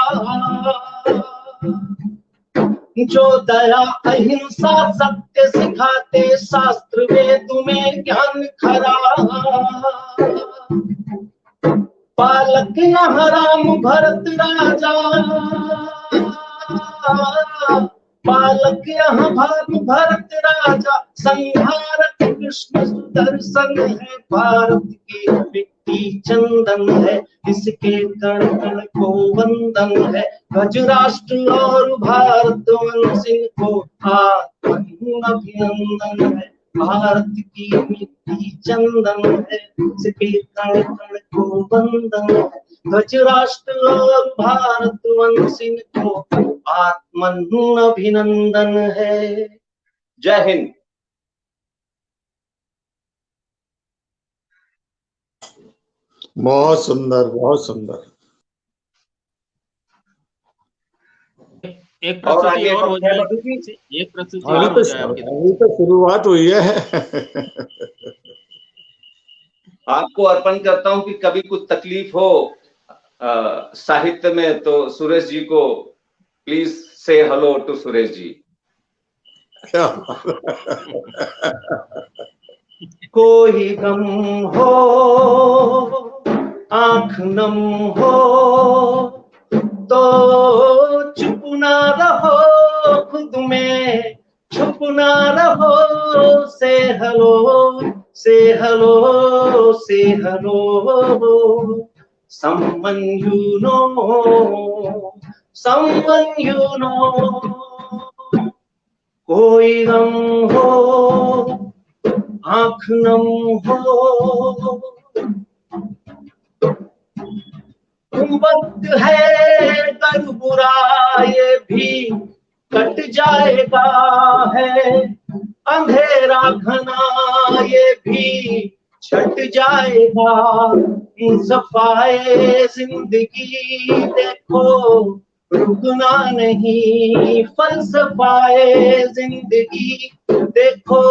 जो दया अहिंसा सत्य सिखाते, शास्त्र वेद में ज्ञान खरा। पालक यहाँ राम भरत राजा, पालक यहाँ भरत राजा, संहारक कृष्ण सुदर्शन है। भारत की मिट्टी चंदन है, इसके कण कण को वंदन है। ध्वज राष्ट्र और भारत वंश को अभिनंदन है। भारत की मिट्टी चंदन है, इसके कण कण को वंदन है। ध्वज राष्ट्र और भारत वंशिन को आत्मन अभिनंदन है। जय हिंद। बहुत सुंदर, बहुत सुंदर। एक प्रस्तुति और हो जाए, एक प्रस्तुति और हो जाए। अभी तो शुरुआत हुई है। आपको अर्पण करता हूं कि कभी कुछ तकलीफ हो साहित्य में तो सुरेश जी को प्लीज से हेलो टू सुरेश जी। कोई गम हो आंख नम हो तो चुप ना रहो, खुद में छुप ना रहो। से हेलो, से हेलो, से hello. Someone you know, someone you know। कोई गम हो आंख नम हो, वक्त है कर बुरा ये भी कट जाएगा है। अंधेरा घना ये भी छट जाएगा। सफाए जिंदगी देखो रुकना नहीं, फलसफाए जिंदगी देखो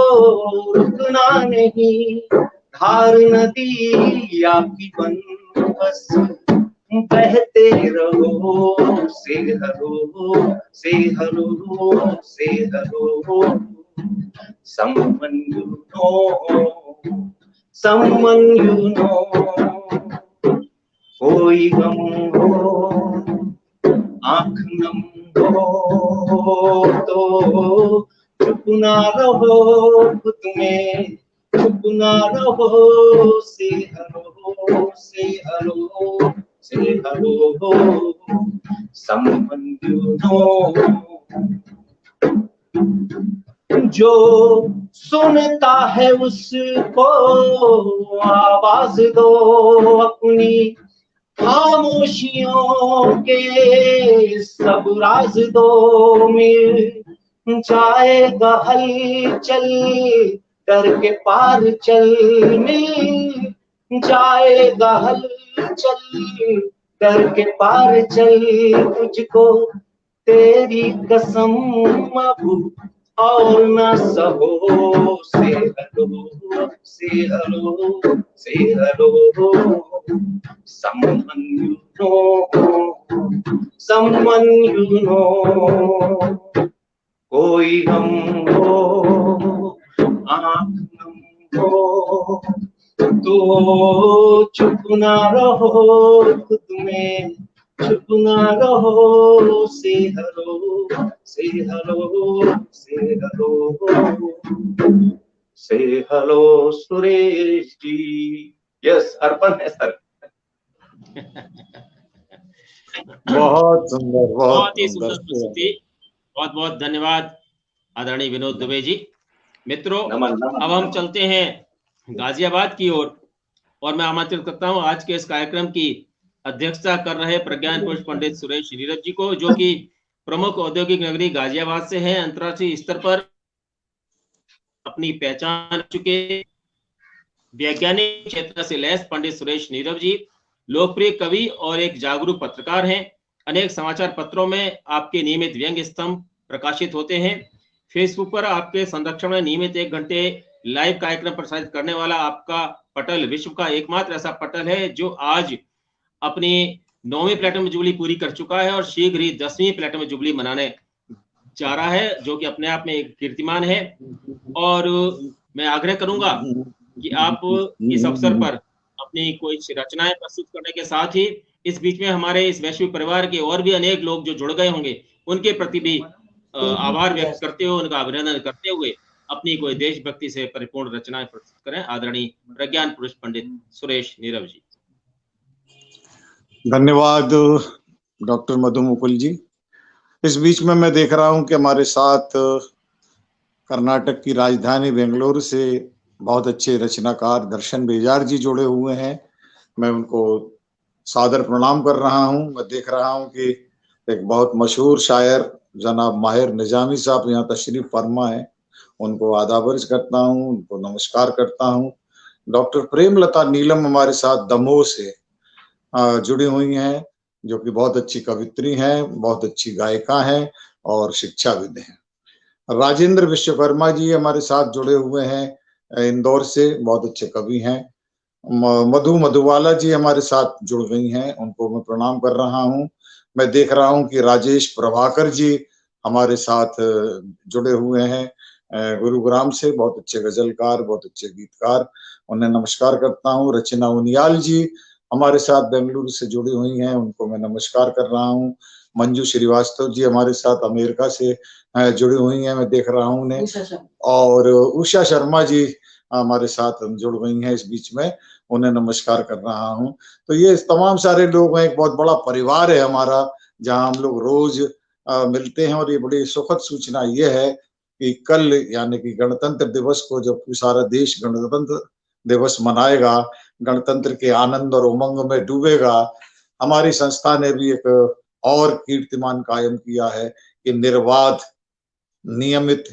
रुकना नहीं। धार नदी आपकी बन बस बहते रहो। से हरो, से हरो, से हरो। Someone you know, someone you know। कोई गम हो आंख नम हो तो चुप ना रहो, खुद में चुप ना रहो। से हरो, से हरो, से हरो। Someone you know। जो सुनता है उसको आवाज दो, अपनी खामोशियों के सब राज दो। मिल जाएगा हलचल करके पार चल, मिल जाएगा हलचल करके पार चल। तुझको तेरी कसम अब और न सहो। से हेलो, से हेलो, से hello. Someone you know, someone you know। कोई गम हो आंख नम हो तो चुप ना रहो, खुद में चुप ना रहो। से हेलो, से हेलो, से हेलो, से हेलो सुरेश जी। यस, अर्पण है सर। बहुत सुंदर, बहुत ही सुंदर प्रस्तुति। बहुत बहुत धन्यवाद आदरणीय विनोद दुबे जी। मित्रों, अब हम चलते हैं गाजियाबाद की ओर और मैं आमंत्रित करता हूं आज के इस कार्यक्रम की अध्यक्षता कर रहे प्रज्ञान पुरुष पंडित सुरेश नीरज जी को, जो कि प्रमुख औद्योगिक नगरी गाजियाबाद से हैं। अंतर्राष्ट्रीय स्तर पर अपनी पहचान चुके वैज्ञानिक क्षेत्र से लैस पंडित सुरेश नीरज जी लोकप्रिय कवि और एक जागरूक पत्रकार हैं। अनेक समाचार पत्रों में आपके नियमित व्यंग्य स्तंभ प्रकाशित होते हैं। फेसबुक पर आपके संरक्षण में नियमित 1 घंटे लाइव कार्यक्रम प्रसारित करने वाला आपका पटल विश्व का एकमात्र ऐसा पटल है जो आज अपनी 9वीं प्लेटिनम जुबली पूरी कर चुका है और शीघ्र ही 10वीं प्लेटिनम जुबली मनाने जा रहा है, जो कि अपने आप में एक कीर्तिमान है। और मैं आग्रह करूंगा कि आप इस अवसर पर अपनी कोई रचनाएं प्रस्तुत करने के साथ ही इस बीच में हमारे इस वैश्विक परिवार के और भी अनेक लोग जो जुड़ गए होंगे, उनके प्रति भी आभार व्यक्त करते हुए, उनका अभिनंदन करते हुए अपनी कोई देशभक्ति से परिपूर्ण रचनाएं प्रस्तुत करें। आदरणीय प्रज्ञान पुरुष पंडित सुरेश नीरव जी। धन्यवाद डॉक्टर मधु मुकुल जी। इस बीच में मैं देख रहा हूं कि हमारे साथ कर्नाटक की राजधानी बेंगलुरु से बहुत अच्छे रचनाकार दर्शन बेजार जी जुड़े हुए हैं। मैं उनको सादर प्रणाम कर रहा हूं। मैं देख रहा हूं कि एक बहुत मशहूर शायर जनाब माहिर निजामी साहब यहाँ तशरीफ फरमा है, उनको आदाबर्ज करता हूँ, उनको नमस्कार करता हूँ। डॉक्टर प्रेमलता नीलम हमारे साथ दमोह से जुड़ी हुई हैं, जो कि बहुत अच्छी कवित्री हैं, बहुत अच्छी गायिका हैं और शिक्षाविद हैं। राजेंद्र विश्वकर्मा जी हमारे साथ जुड़े हुए हैं इंदौर से, बहुत अच्छे कवि हैं। मधु मधुबाला जी हमारे साथ जुड़ गई हैं, उनको मैं प्रणाम कर रहा हूँ। मैं देख रहा हूँ कि राजेश प्रभाकर जी हमारे साथ जुड़े हुए हैं गुरुग्राम से, बहुत अच्छे गजलकार, बहुत अच्छे गीतकार, उन्हें नमस्कार करता हूँ। रचना उनियाल जी हमारे साथ बेंगलुरु से जुड़ी हुई हैं, उनको मैं नमस्कार कर रहा हूँ। मंजू श्रीवास्तव जी हमारे साथ अमेरिका से जुड़ी हुई हैं, मैं देख रहा हूँ उन्हें। और उषा शर्मा जी हमारे साथ जुड़ गई हैं इस बीच में, उन्हें नमस्कार कर रहा हूँ। तो ये तमाम सारे लोग हैं, एक बहुत बड़ा परिवार है हमारा, जहाँ हम लोग रोज मिलते हैं। और ये बड़ी सुखद सूचना ये है कि कल यानी कि गणतंत्र दिवस को जब सारा देश गणतंत्र दिवस मनाएगा, गणतंत्र के आनंद और उमंग में डूबेगा, हमारी संस्था ने भी एक और कीर्तिमान कायम किया है कि निर्बाध नियमित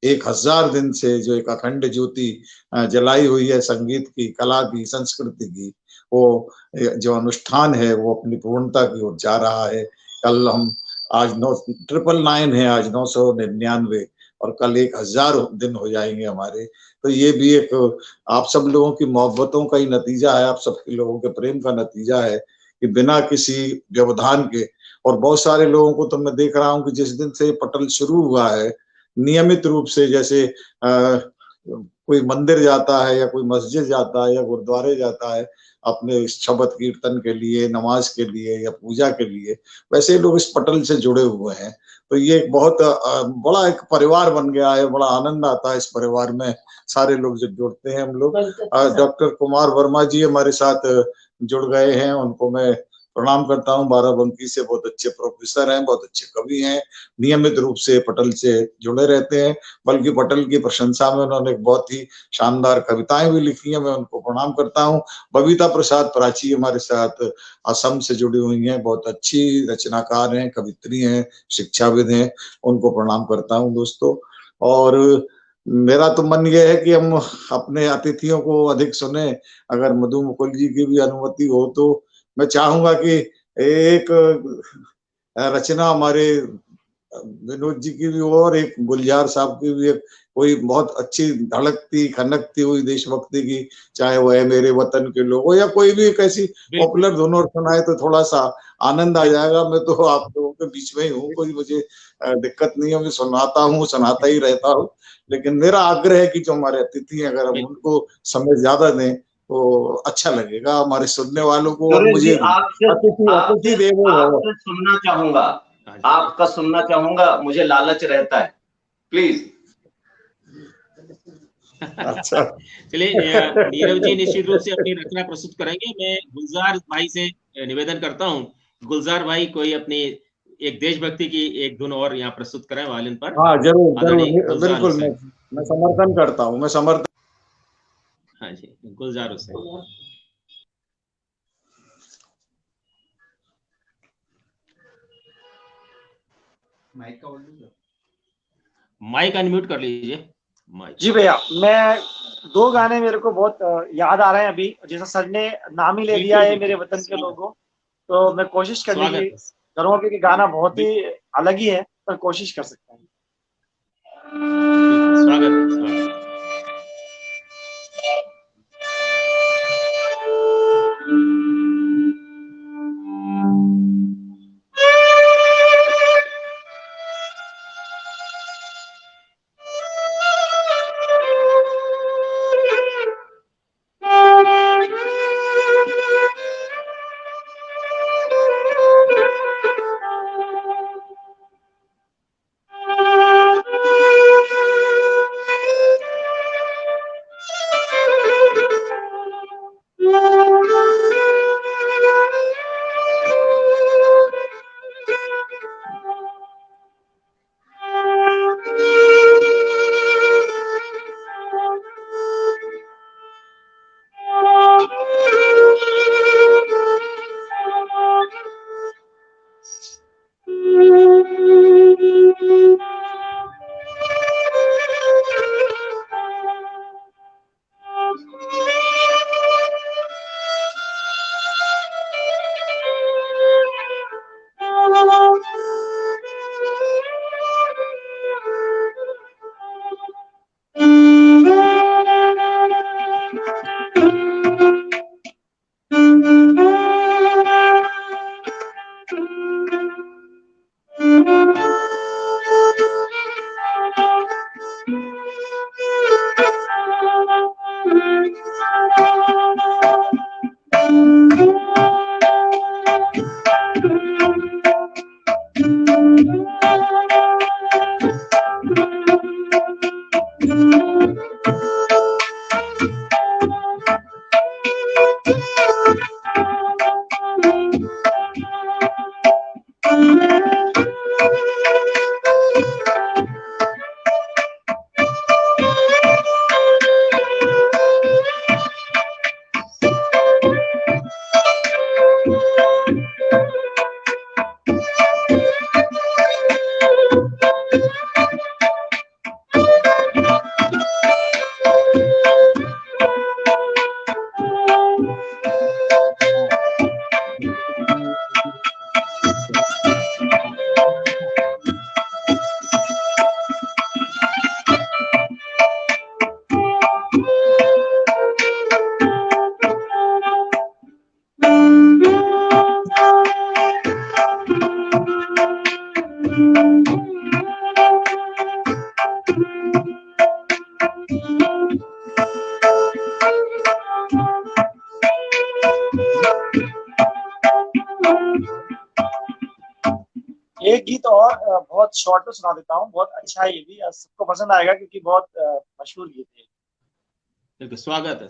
1000 दिन से जो एक अखंड ज्योति जलाई हुई है संगीत की, कला की, संस्कृति की, वो जो अनुष्ठान है वो अपनी पूर्णता की ओर जा रहा है। कल हम आज 999 है, आज 999 और कल 1000 दिन हो जाएंगे हमारे। तो ये भी एक आप सब लोगों की मोहब्बतों का ही नतीजा है, आप सबके लोगों के प्रेम का नतीजा है कि बिना किसी व्यवधान के, और बहुत सारे लोगों को तो मैं देख रहा हूँ कि जिस दिन से पटल शुरू हुआ है नियमित रूप से, जैसे कोई मंदिर जाता है या कोई मस्जिद जाता है या गुरुद्वारे जाता है अपने शबद कीर्तन के लिए, नमाज के लिए या पूजा के लिए, वैसे लोग इस पटल से जुड़े हुए हैं। तो ये बहुत बड़ा एक परिवार बन गया है, बड़ा आनंद आता है इस परिवार में सारे लोग जब जुड़ते हैं हम लोग। डॉक्टर कुमार वर्मा जी हमारे साथ जुड़ गए हैं, उनको मैं प्रणाम करता हूँ। बाराबंकी से बहुत अच्छे प्रोफेसर हैं, बहुत अच्छे कवि हैं, नियमित रूप से पटल से जुड़े रहते हैं, बल्कि पटल की प्रशंसा में उन्होंने एक बहुत ही शानदार कविताएं भी लिखी हैं, मैं उनको प्रणाम करता हूँ। बबीता प्रसाद प्राची हमारे साथ असम से जुड़ी हुई हैं, बहुत अच्छी रचनाकार हैं, कवित्री हैं, शिक्षाविद हैं, उनको प्रणाम करता हूँ दोस्तों। और मेरा तो मन ये है कि हम अपने अतिथियों को अधिक सुने, अगर मधु मुकुल जी की भी अनुमति हो तो मैं चाहूंगा कि एक रचना हमारे विनोद जी की भी हो और एक गुलजार साहब की भी, एक कोई बहुत अच्छी धड़कती खनकती हुई देशभक्ति की, चाहे वो है मेरे वतन के लोग या कोई भी एक ऐसी पॉपुलर धुन और सुनाए तो थोड़ा सा आनंद आ जाएगा। मैं तो आप लोगों के बीच में ही हूँ, कोई मुझे दिक्कत नहीं है, मैं सुनाता ही रहता हूँ। लेकिन मेरा आग्रह है कि जो हमारे अतिथि हैं अगर हम उनको समय ज्यादा दें तो अच्छा लगेगा हमारे सुनने वालों को। और मुझे आपसे सुनना चाहूंगा, आपका सुनना चाहूंगा, मुझे लालच रहता है, प्लीज। अच्छा चलिए, नीरव जी निश्चित रूप से अपनी रचना प्रस्तुत करेंगे। मैं गुलजार भाई से निवेदन करता हूँ, गुलजार भाई कोई अपनी एक देशभक्ति की एक धुन और यहाँ प्रस्तुत करें वायलिन पर। हाँ जरूर बिल्कुल, मैं समर्थन करता हूँ, मैं समर्थन। हाँ जी, गुलजार हुसैन। माइक अनम्यूट कर लीजिए। जी भैया, मैं 2 गाने मेरे को बहुत याद आ रहे हैं अभी, जैसा सर ने नाम ही ले लिया है मेरे वतन के लोगों, तो मैं कोशिश करने करूँगा क्योंकि गाना बहुत ही अलग ही है, पर कोशिश कर सकता हूँ। स्वागत। एक गीत और बहुत शॉर्ट में सुना देता हूँ, बहुत अच्छा है ये भी, सबको पसंद आएगा क्योंकि बहुत मशहूर गीत है। बिल्कुल, स्वागत है,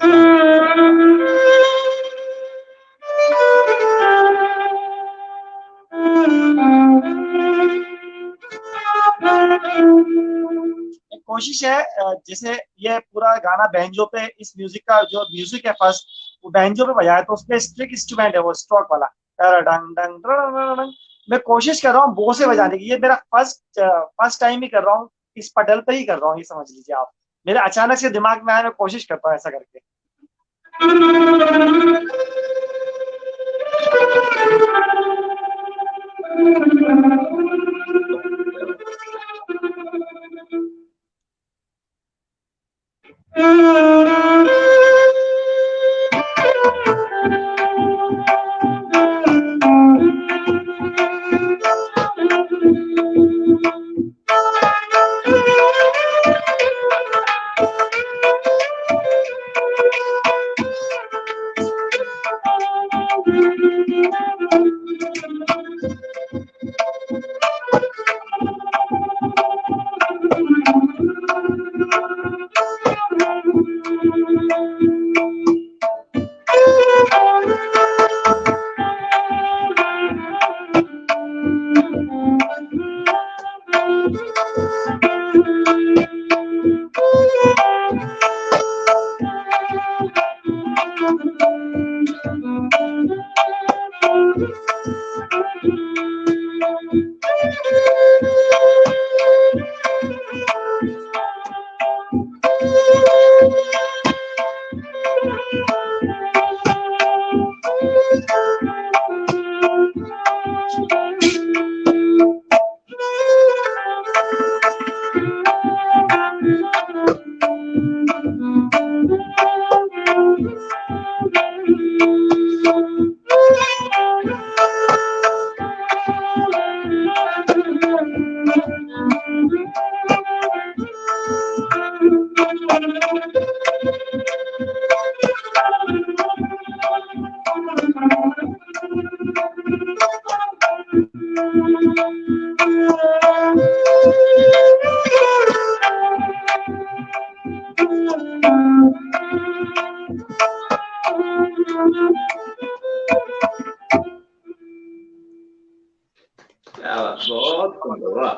एक कोशिश है, जैसे ये पूरा गाना बैंजो पे, इस म्यूजिक का जो म्यूजिक है फर्स्ट वो बैंजो पे बजाया, तो उसमें स्ट्रिक इंस्ट्रूमेंट है वो स्ट्रोक वाला, डंग डंग डंग। मैं कोशिश कर रहा हूँ बो से बजाने की, ये मेरा फर्स्ट टाइम ही कर रहा हूँ, इस पटल पे ही कर रहा हूँ, ये समझ लीजिए आप। मेरे अचानक से दिमाग में आया, मैं कोशिश करता हूँ ऐसा करके।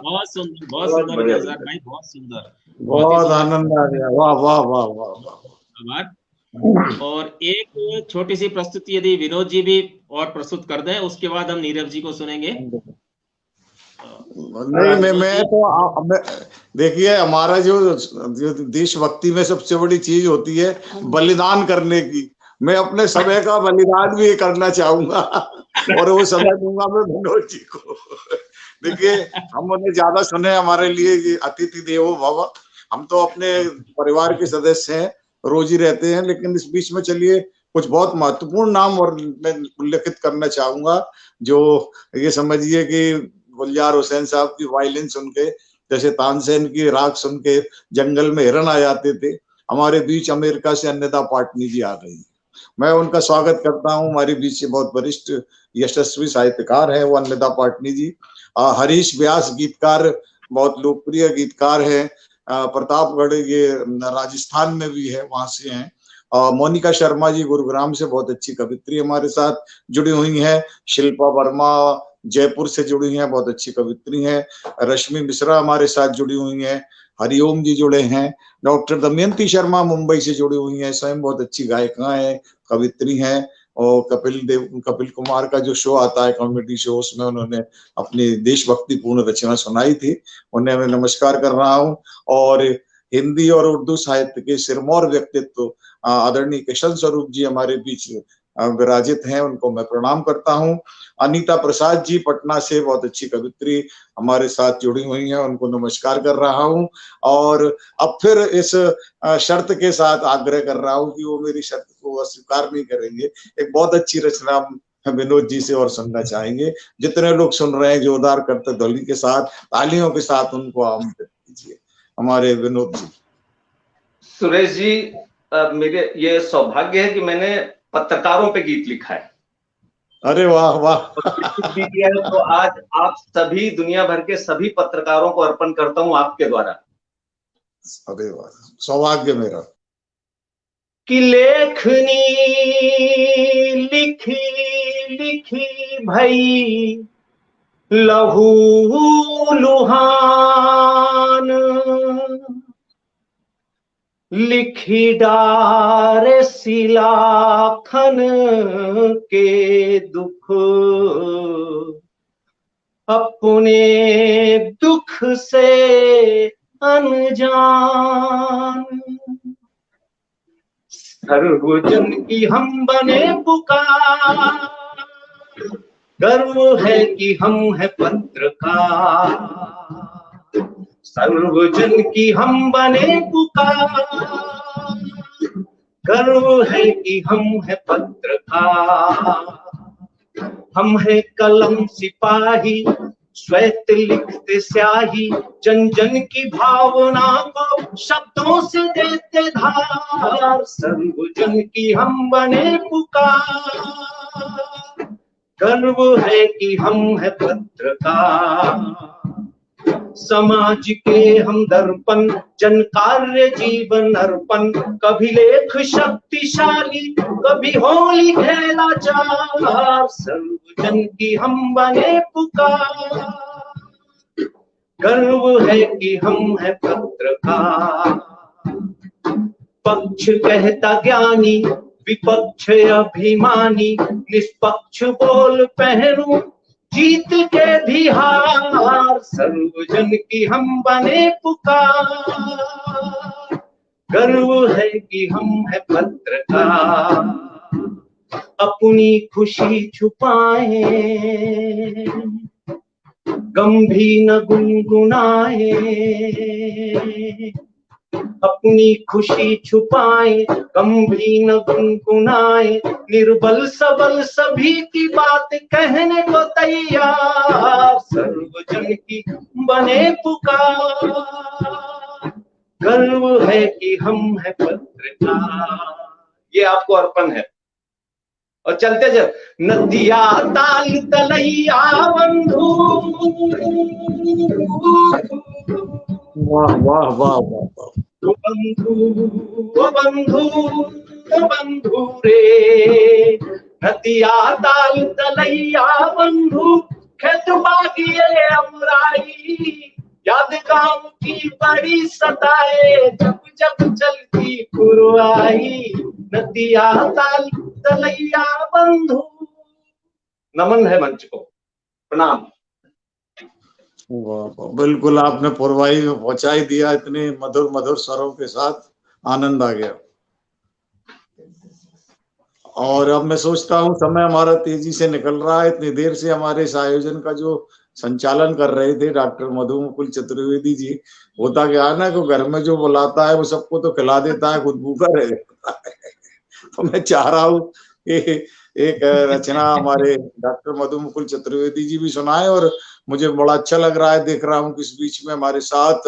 बहुत सुंदर भाई, बहुत सुंदर, बहुत आनंद आ गया। वाह वाह वाह वाह। और एक छोटी सी प्रस्तुति यदि विनोद जी भी और प्रस्तुत कर दें, उसके बाद हम नीरव जी को सुनेंगे। नहीं, मैं तो देखिए, हमारा जो देशभक्ति में सबसे बड़ी चीज होती है बलिदान करने की। मैं अपने समय का बलिदान भी करना चाहूंगा और वो समय दूंगा मैं विनोद जी को। देखिए, हम उन्हें ज्यादा सुने, हमारे लिए अतिथि देवो भव। हम तो अपने परिवार के सदस्य हैं, रोज ही रहते हैं, लेकिन इस बीच में चलिए कुछ बहुत महत्वपूर्ण नाम और मैं उल्लेखित करना चाहूंगा, जो ये समझिए कि गुलजार हुसैन साहब की वायलिन सुन के, जैसे तानसेन की राग सुन के जंगल में हिरन आ जाते थे, हमारे बीच अमेरिका से अन्नदा पाटनी जी आ गई। मैं उनका स्वागत करता हूँ। हमारे बीच से बहुत वरिष्ठ यशस्वी साहित्यकार हैं वो अन्नदा पाटनी जी। हरीश व्यास गीतकार, बहुत लोकप्रिय गीतकार हैं, प्रतापगढ़ ये राजस्थान में भी है, वहां से हैं। मोनिका शर्मा जी गुरुग्राम से बहुत अच्छी कवित्री हमारे साथ जुड़ी हुई हैं। शिल्पा वर्मा, जयपुर से जुड़ी हैं, बहुत अच्छी कवित्री हैं। रश्मि मिश्रा हमारे साथ जुड़ी हुई हैं। हरिओम जी जुड़े हैं। डॉक्टर दमयंती शर्मा मुंबई से जुड़ी हुई हैं, स्वयं बहुत अच्छी गायिका हैं, कवित्री हैं। और कपिल कुमार का जो शो आता है, कॉमेडी शो, उसमें उन्होंने अपनी देशभक्तिपूर्ण रचना सुनाई थी, उन्हें मैं नमस्कार कर रहा हूँ। और हिंदी और उर्दू साहित्य के सिरमौर व्यक्तित्व आदरणीय किशन स्वरूप जी हमारे बीच विराजित हैं, उनको मैं प्रणाम करता हूँ। अनीता प्रसाद जी पटना से बहुत अच्छी कवित्री हमारे साथ जुड़ी हुई हैं, उनको नमस्कार कर रहा हूँ। और अब फिर इस शर्त के साथ आग्रह कर रहा हूँ कि वो मेरी शर्त को अस्वीकार नहीं करेंगे। एक बहुत अच्छी रचना विनोद जी से और सुनना चाहेंगे। जितने लोग सुन रहे हैं जोरदार करते ध्वनि के साथ, तालियों के साथ उनको आमंत्रित कीजिए, हमारे विनोद जी। सुरेश जी, मेरे ये सौभाग्य है कि मैंने पत्रकारों पे गीत लिखा है। अरे वाह वाह। तो आज आप सभी, दुनिया भर के सभी पत्रकारों को अर्पण करता हूं आपके द्वारा। अरे वाह, सौभाग्य मेरा। कि लेखनी लिखी लिखी भई लहू लुहान, लिखी डार सिलाखन के दुख, अपने दुख से अनजान। सर्वजन की हम बने पुकार, गर्व है कि हम है पत्रकार। सर्वजन की हम बने पुकार, गर्व है कि हम है पत्रकार। हम है कलम सिपाही, श्वेत लिखते स्याही, जन जन की भावना को शब्दों से देते धार। सर्वजन की हम बने पुकार, गर्व है कि हम है पत्रकार। समाज के हम दर्पण, जन कार्य जीवन अर्पण, कभी लेख शक्तिशाली, कभी होली खेला चार। सर्वजन की हम बने पुकार, गर्व है कि हम है पत्रकार। पक्ष कहता ज्ञानी, विपक्ष अभिमानी, निष्पक्ष बोल पहनूं, जीत के भी हार। सर्वजन की हम बने पुकार, गर्व है कि हम है पत्रकार। अपनी खुशी छुपाए, गम भी न गुनगुनाए। अपनी खुशी छुपाए, गम भी न गुनगुनाए। निर्बल सबल सभी की बात कहने को तैयार। सर्वजन की बने पुकार, गर्व है कि हम है पत्रकार। ये आपको अर्पण है। और चलते जब नदिया ताल तलैया बंधु, वाह वाह वाह वाह। बंधु बंधु बंधु रे, नदिया ताल तलैया बंधु, खेत बागिए अमराई, याद गाँव की बड़ी सताए, जब जब चलती पुरवाई। नदिया ताल तलैया बंधु। नमन है मंच को, प्रणाम। बिल्कुल आपने पुरवाई में पहुंचा ही दिया, इतने मधुर मधुर स्वरों के साथ, आनंद आ गया। और अब मैं सोचता हूँ समय हमारा तेजी से निकल रहा है। इतनी देर से हमारे इस आयोजन का जो संचालन कर रहे थे डॉक्टर मधु मुकुल चतुर्वेदी जी, होता क्या है ना कि घर में जो बुलाता है वो सबको तो खिला देता है, खुद भूखा रह जाता है। तो मैं चाह रहा हूँ कि एक रचना हमारे डॉक्टर मधु मुकुल चतुर्वेदी जी भी सुनाए। और मुझे बड़ा अच्छा लग रहा है, देख रहा हूँ कि इस बीच में हमारे साथ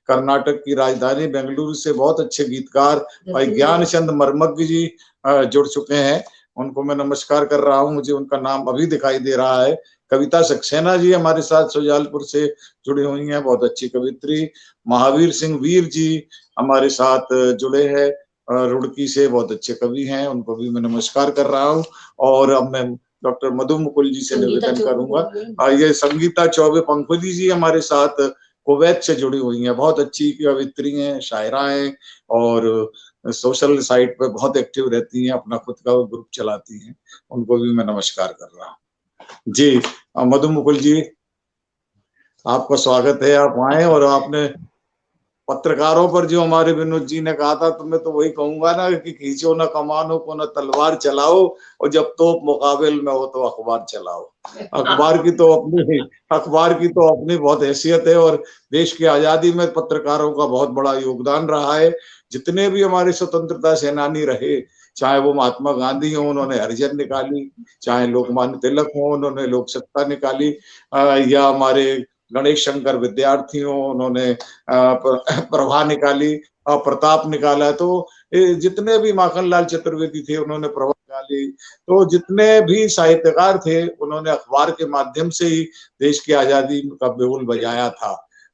कर्नाटक की राजधानी बेंगलुरु से बहुत अच्छे गीतकार भाई ज्ञान चंद मर्मज्ञ जी जुड़ चुके हैं, उनको मैं नमस्कार कर रहा हूँ। मुझे उनका नाम अभी दिखाई दे रहा है। कविता सक्सेना जी हमारे साथ सुजालपुर से जुड़ी हुई हैं, बहुत अच्छी कवित्री। महावीर सिंह वीर जी हमारे साथ जुड़े हैं रुड़की से, बहुत अच्छे कवि हैं, उनको भी मैं नमस्कार कर रहा हूँ। और अब मैं डॉक्टर मधु मुकुल जी से संगीता निवेदन चौबे करूंगा। ये संगीता चौबे पंखुदी जी हमारे साथ कुवैत से जुड़ी हुई हैं, बहुत अच्छी कवित्री हैं, शायरा हैं और सोशल साइट पे बहुत एक्टिव रहती हैं, अपना खुद का ग्रुप चलाती हैं, उनको भी मैं नमस्कार कर रहा हूँ। जी मधु मुकुल जी, आपका स्वागत है, आप आए। और आपने पत्रकारों पर जो हमारे विनोद जी ने कहा था, तो मैं तो वही कहूंगा ना कि खींचो न कमानो को न तलवार चलाओ, और जब तोप मुकाबिल में हो तो अखबार चलाओ। अखबार की तो अपनी बहुत हैसियत है, और देश की आजादी में पत्रकारों का बहुत बड़ा योगदान रहा है। जितने भी हमारे स्वतंत्रता सेनानी रहे, चाहे वो महात्मा गांधी हो, उन्होंने हरिजन निकाली, चाहे लोकमान्य तिलक हो, उन्होंने लोक सत्ता निकाली, या हमारे गणेश शंकर विद्यार्थी हो, उन्होंने प्रभा निकाली, प्रताप निकाला। तो जितने भी माखनलाल चतुर्वेदी थे, उन्होंने प्रभा निकाली। तो जितने भी साहित्यकार थे, उन्होंने अखबार के माध्यम से ही देश की आजादी का बिगुल बजाया था।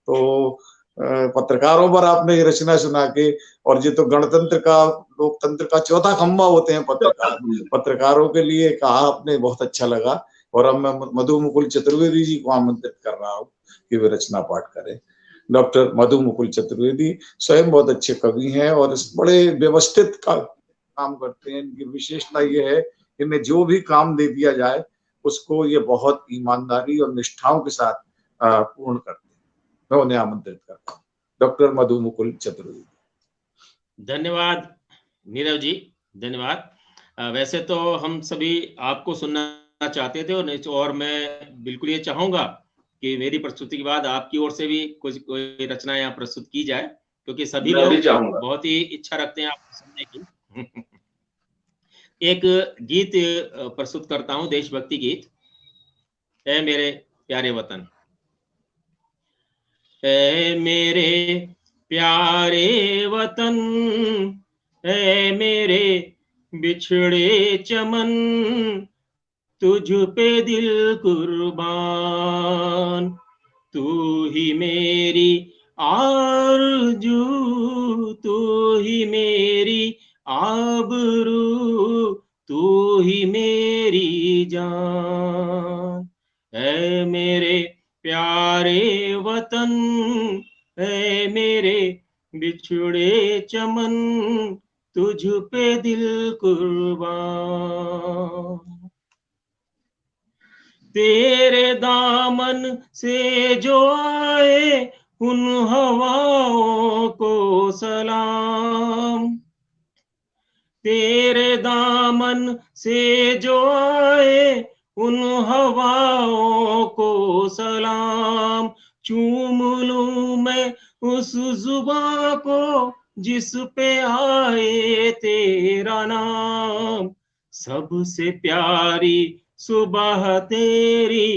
तो पत्रकारों पर आपने ये रचना सुना के, और ये तो गणतंत्र का, लोकतंत्र का चौथा खंभा होते हैं पत्रकार, पत्रकारों के लिए कहा आपने, बहुत अच्छा लगा। और अब मैं मधु मुकुल चतुर्वेदी जी को आमंत्रित कर रहा हूँ कि वे रचना पाठ करें। डॉक्टर मधु मुकुल चतुर्वेदी स्वयं बहुत अच्छे कवि हैं और बड़े व्यवस्थित काम करते हैं। इनकी विशेषता ये है कि इन्हें जो भी काम दे दिया जाए, उसको ये बहुत ईमानदारी और निष्ठाओं के साथ पूर्ण करते हैं। मैं उन्हें आमंत्रित करता हूँ, डॉक्टर मधु मुकुल चतुर्वेदी। धन्यवाद नीरव जी, धन्यवाद। वैसे तो हम सभी आपको सुनना चाहते थे, और मैं बिल्कुल ये चाहूंगा कि मेरी प्रस्तुति के बाद आपकी ओर से भी कोई रचना यहाँ प्रस्तुत की जाए, क्योंकि सभी लोग बहुत ही इच्छा रखते हैं आपको सुनने की। एक गीत प्रस्तुत करता हूं, देशभक्ति गीत। ऐ मेरे प्यारे वतन, ऐ मेरे प्यारे वतन, ऐ मेरे बिछड़े चमन, तुझ पे दिल कुर्बान, तू ही मेरी आरज़ू, तू ही मेरी आबरू, तू ही मेरी जान। ऐ मेरे प्यारे वतन, ऐ मेरे बिछड़े चमन, तुझ पे दिल कुर्बान। तेरे दामन से जो आए उन हवाओं को सलाम, तेरे दामन से जो आए उन हवाओं को सलाम। चूम लूं मैं उस जुबां को जिस पे आए तेरा नाम, सबसे प्यारी सुबह तेरी,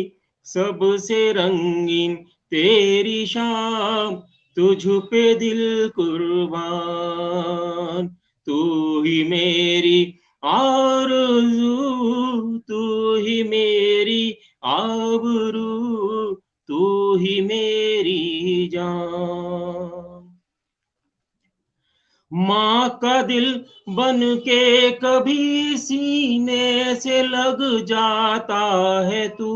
सबसे रंगीन तेरी शाम, तुझ पे दिल कुर्बान, तू ही मेरी आरज़ू, तू ही मेरी आबरू, तू ही मेरी जान। माँ का दिल बन के कभी सीने से लग जाता है तू,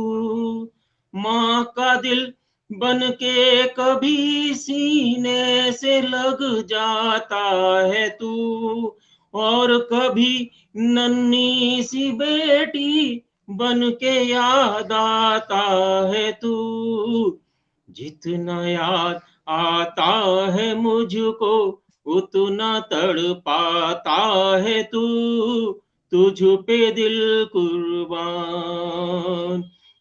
माँ का दिल बन के कभी सीने से लग जाता है तू, और कभी नन्ही सी बेटी बन के याद आता है तू। जितना याद आता है मुझको उतना तड़पाता है तू, तुझ पे दिल कुर्बान,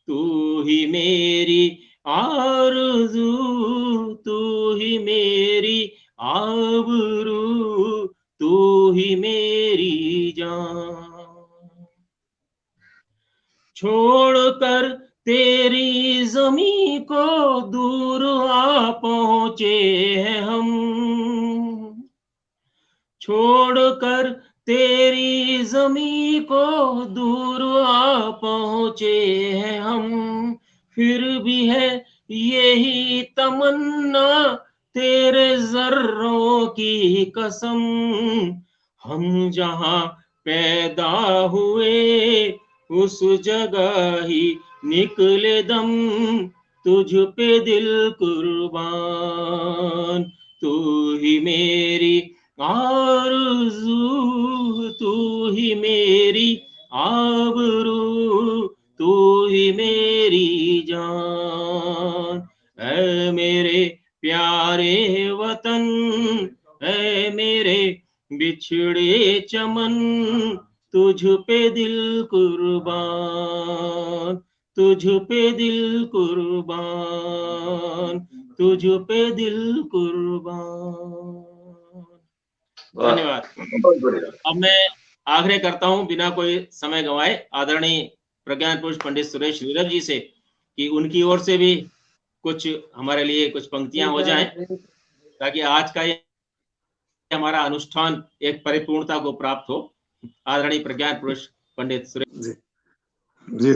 तू ही मेरी आरज़ू, तू ही मेरी आबरू, तू ही मेरी जान। छोड़कर तेरी ज़मीं को दूर आ पहुँचे हैं हम, छोड़कर तेरी ज़मीं को दूर आ पहुँचे हैं हम, फिर भी है यही तमन्ना तेरे ज़र्रों की कसम, हम जहाँ पैदा हुए उस जगह ही निकले दम, तुझ पे दिल कुर्बान। तू ही मेरी आरज़ू, तू ही मेरी आबरू, तू ही मेरी जान। ऐ मेरे प्यारे वतन, ऐ मेरे बिछड़े चमन, तुझ पे दिल कुर्बान, तुझ पे दिल कुर्बान, तुझ पे दिल कुर्बान। धन्यवाद। अब मैं आग्रह करता हूं बिना कोई समय गंवाए आदरणीय प्रज्ञान पुरुष पंडित सुरेश नीरव जी से कि उनकी ओर से भी कुछ हमारे लिए कुछ पंक्तियां हो जाएं, ताकि आज का ये हमारा अनुष्ठान एक परिपूर्णता को प्राप्त हो। आदरणीय प्रज्ञान पुरुष पंडित सुरेश जी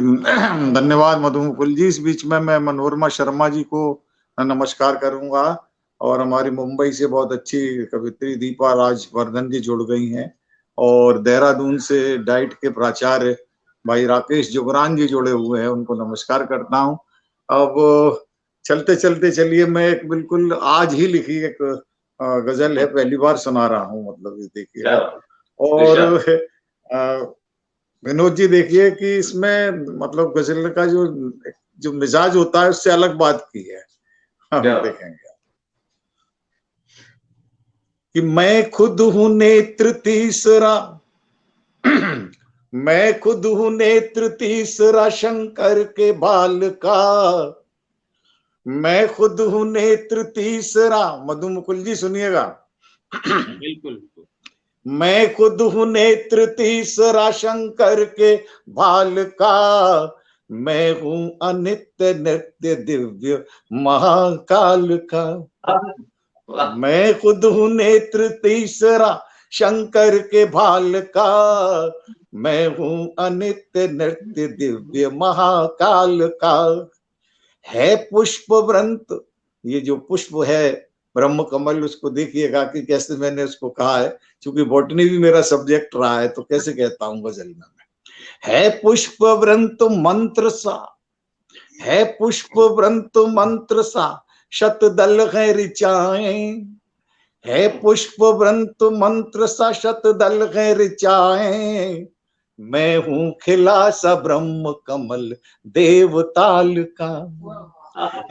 धन्यवाद मधुमुकुल जी। इस बीच में मैं मनोरमा शर्मा जी को नमस्कार करूंगा, और हमारी मुंबई से बहुत अच्छी कवित्री दीपा राजवर्धन जी जुड़ गई हैं, और देहरादून से डाइट के प्राचार्य भाई राकेश जुगरान जी जुड़े हुए हैं, उनको नमस्कार करता हूं। अब चलते चलते चलिए, मैं एक बिल्कुल आज ही लिखी एक गजल है, पहली बार सुना रहा हूं, मतलब ये देखिए। और विनोद जी देखिए कि इसमें मतलब गजल का जो मिजाज होता है उससे अलग बात की है, हम देखेंगे कि मैं खुद हूं नेत्र तीसरा, मैं खुद हूं नेत्र तीसरा शंकर के बाल का, मैं खुद हूं नेत्र तीसरा। मधुमुकुल जी सुनिएगा, बिल्कुल। मैं खुद हूं नेत्र तीसरा शंकर के बाल का, मैं हूं अनित्य नित्य दिव्य महाकाल का। मैं खुद हूं नेत्र तीसरा शंकर के बाल का, मैं हूं अनित्य नित्य दिव्य महाकाल का। है पुष्प व्रंत, ये जो पुष्प है ब्रह्म कमल, उसको देखिएगा कि कैसे मैंने उसको कहा है, क्योंकि बॉटनी भी मेरा सब्जेक्ट रहा है, तो कैसे कहता हूं गजल में। है पुष्प व्रंत मंत्र सा, है पुष्प व्रंत मंत्र सा शतदल है ऋचाएं, है पुष्प व्रंत मंत्र सा शतदल है ऋचाएं, मैं हूं खिला सा ब्रह्म कमल देवताल का।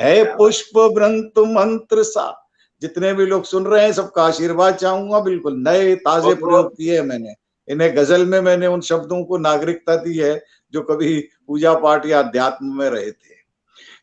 है पुष्प व्रंत मंत्र सा। जितने भी लोग सुन रहे हैं सबका आशीर्वाद चाहूंगा, बिल्कुल नए ताजे प्रयोग किए मैंने इन्हें गजल में, मैंने उन शब्दों को नागरिकता दी है जो कभी पूजा पाठ या अध्यात्म में रहे थे।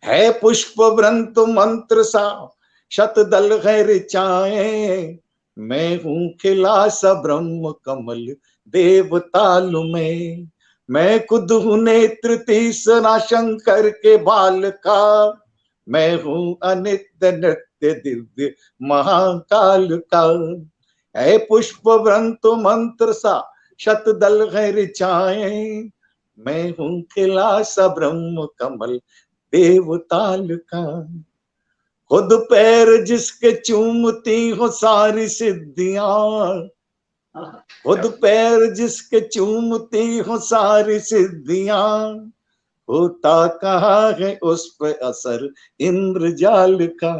है पुष्प व्रंत मंत्र सा शतदल है ऋचाएं, मैं हूं खिला सा ब्रह्म कमल देवताल में, मैं खुद हूं नेत्र तीसरा शंकर के बाल का, मैं हूं अनित्य नित्य दिव्य महाकाल का। है पुष्प व्रंत मंत्र सा शतदल है ऋचाएं, मैं हूं खिला सा ब्रह्म कमल देवताल का। खुद पैर जिसके चूमती हो सारी सिद्धियां, खुद पैर जिसके चूमती हो सारी सिद्धियां, होता कहाँ है उस पे असर इंद्रजाल का।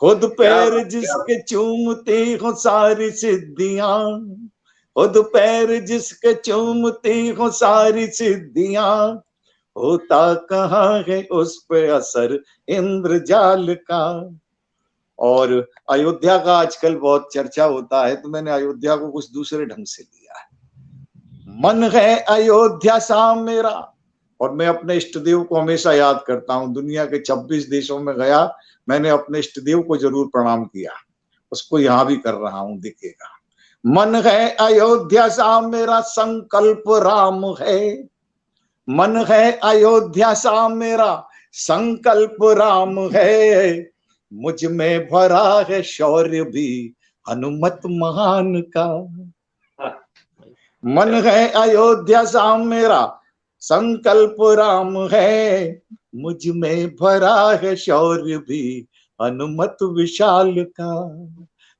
खुद पैर जिसके चूमती हो सारी सिद्धियां, खुद पैर जिसके चूमती हो सारी सिद्धियां, होता कहाँ है उस पे असर इंद्रजाल का। और अयोध्या का आजकल बहुत चर्चा होता है, तो मैंने अयोध्या को कुछ दूसरे ढंग से लिया है। मन है अयोध्या सा मेरा, और मैं अपने इष्ट देव को हमेशा याद करता हूं। दुनिया के 26 देशों में गया, मैंने अपने इष्ट देव को जरूर प्रणाम किया, उसको यहां भी कर रहा हूं, देखिएगा। मन है अयोध्या सा मेरा संकल्प राम है, मन है अयोध्या सा मेरा संकल्प राम है, मुझ में भरा है शौर्य भी हनुमत महान का। मन है अयोध्या सा मेरा संकल्प राम है, मुझ में भरा है शौर्य भी हनुमत विशाल का।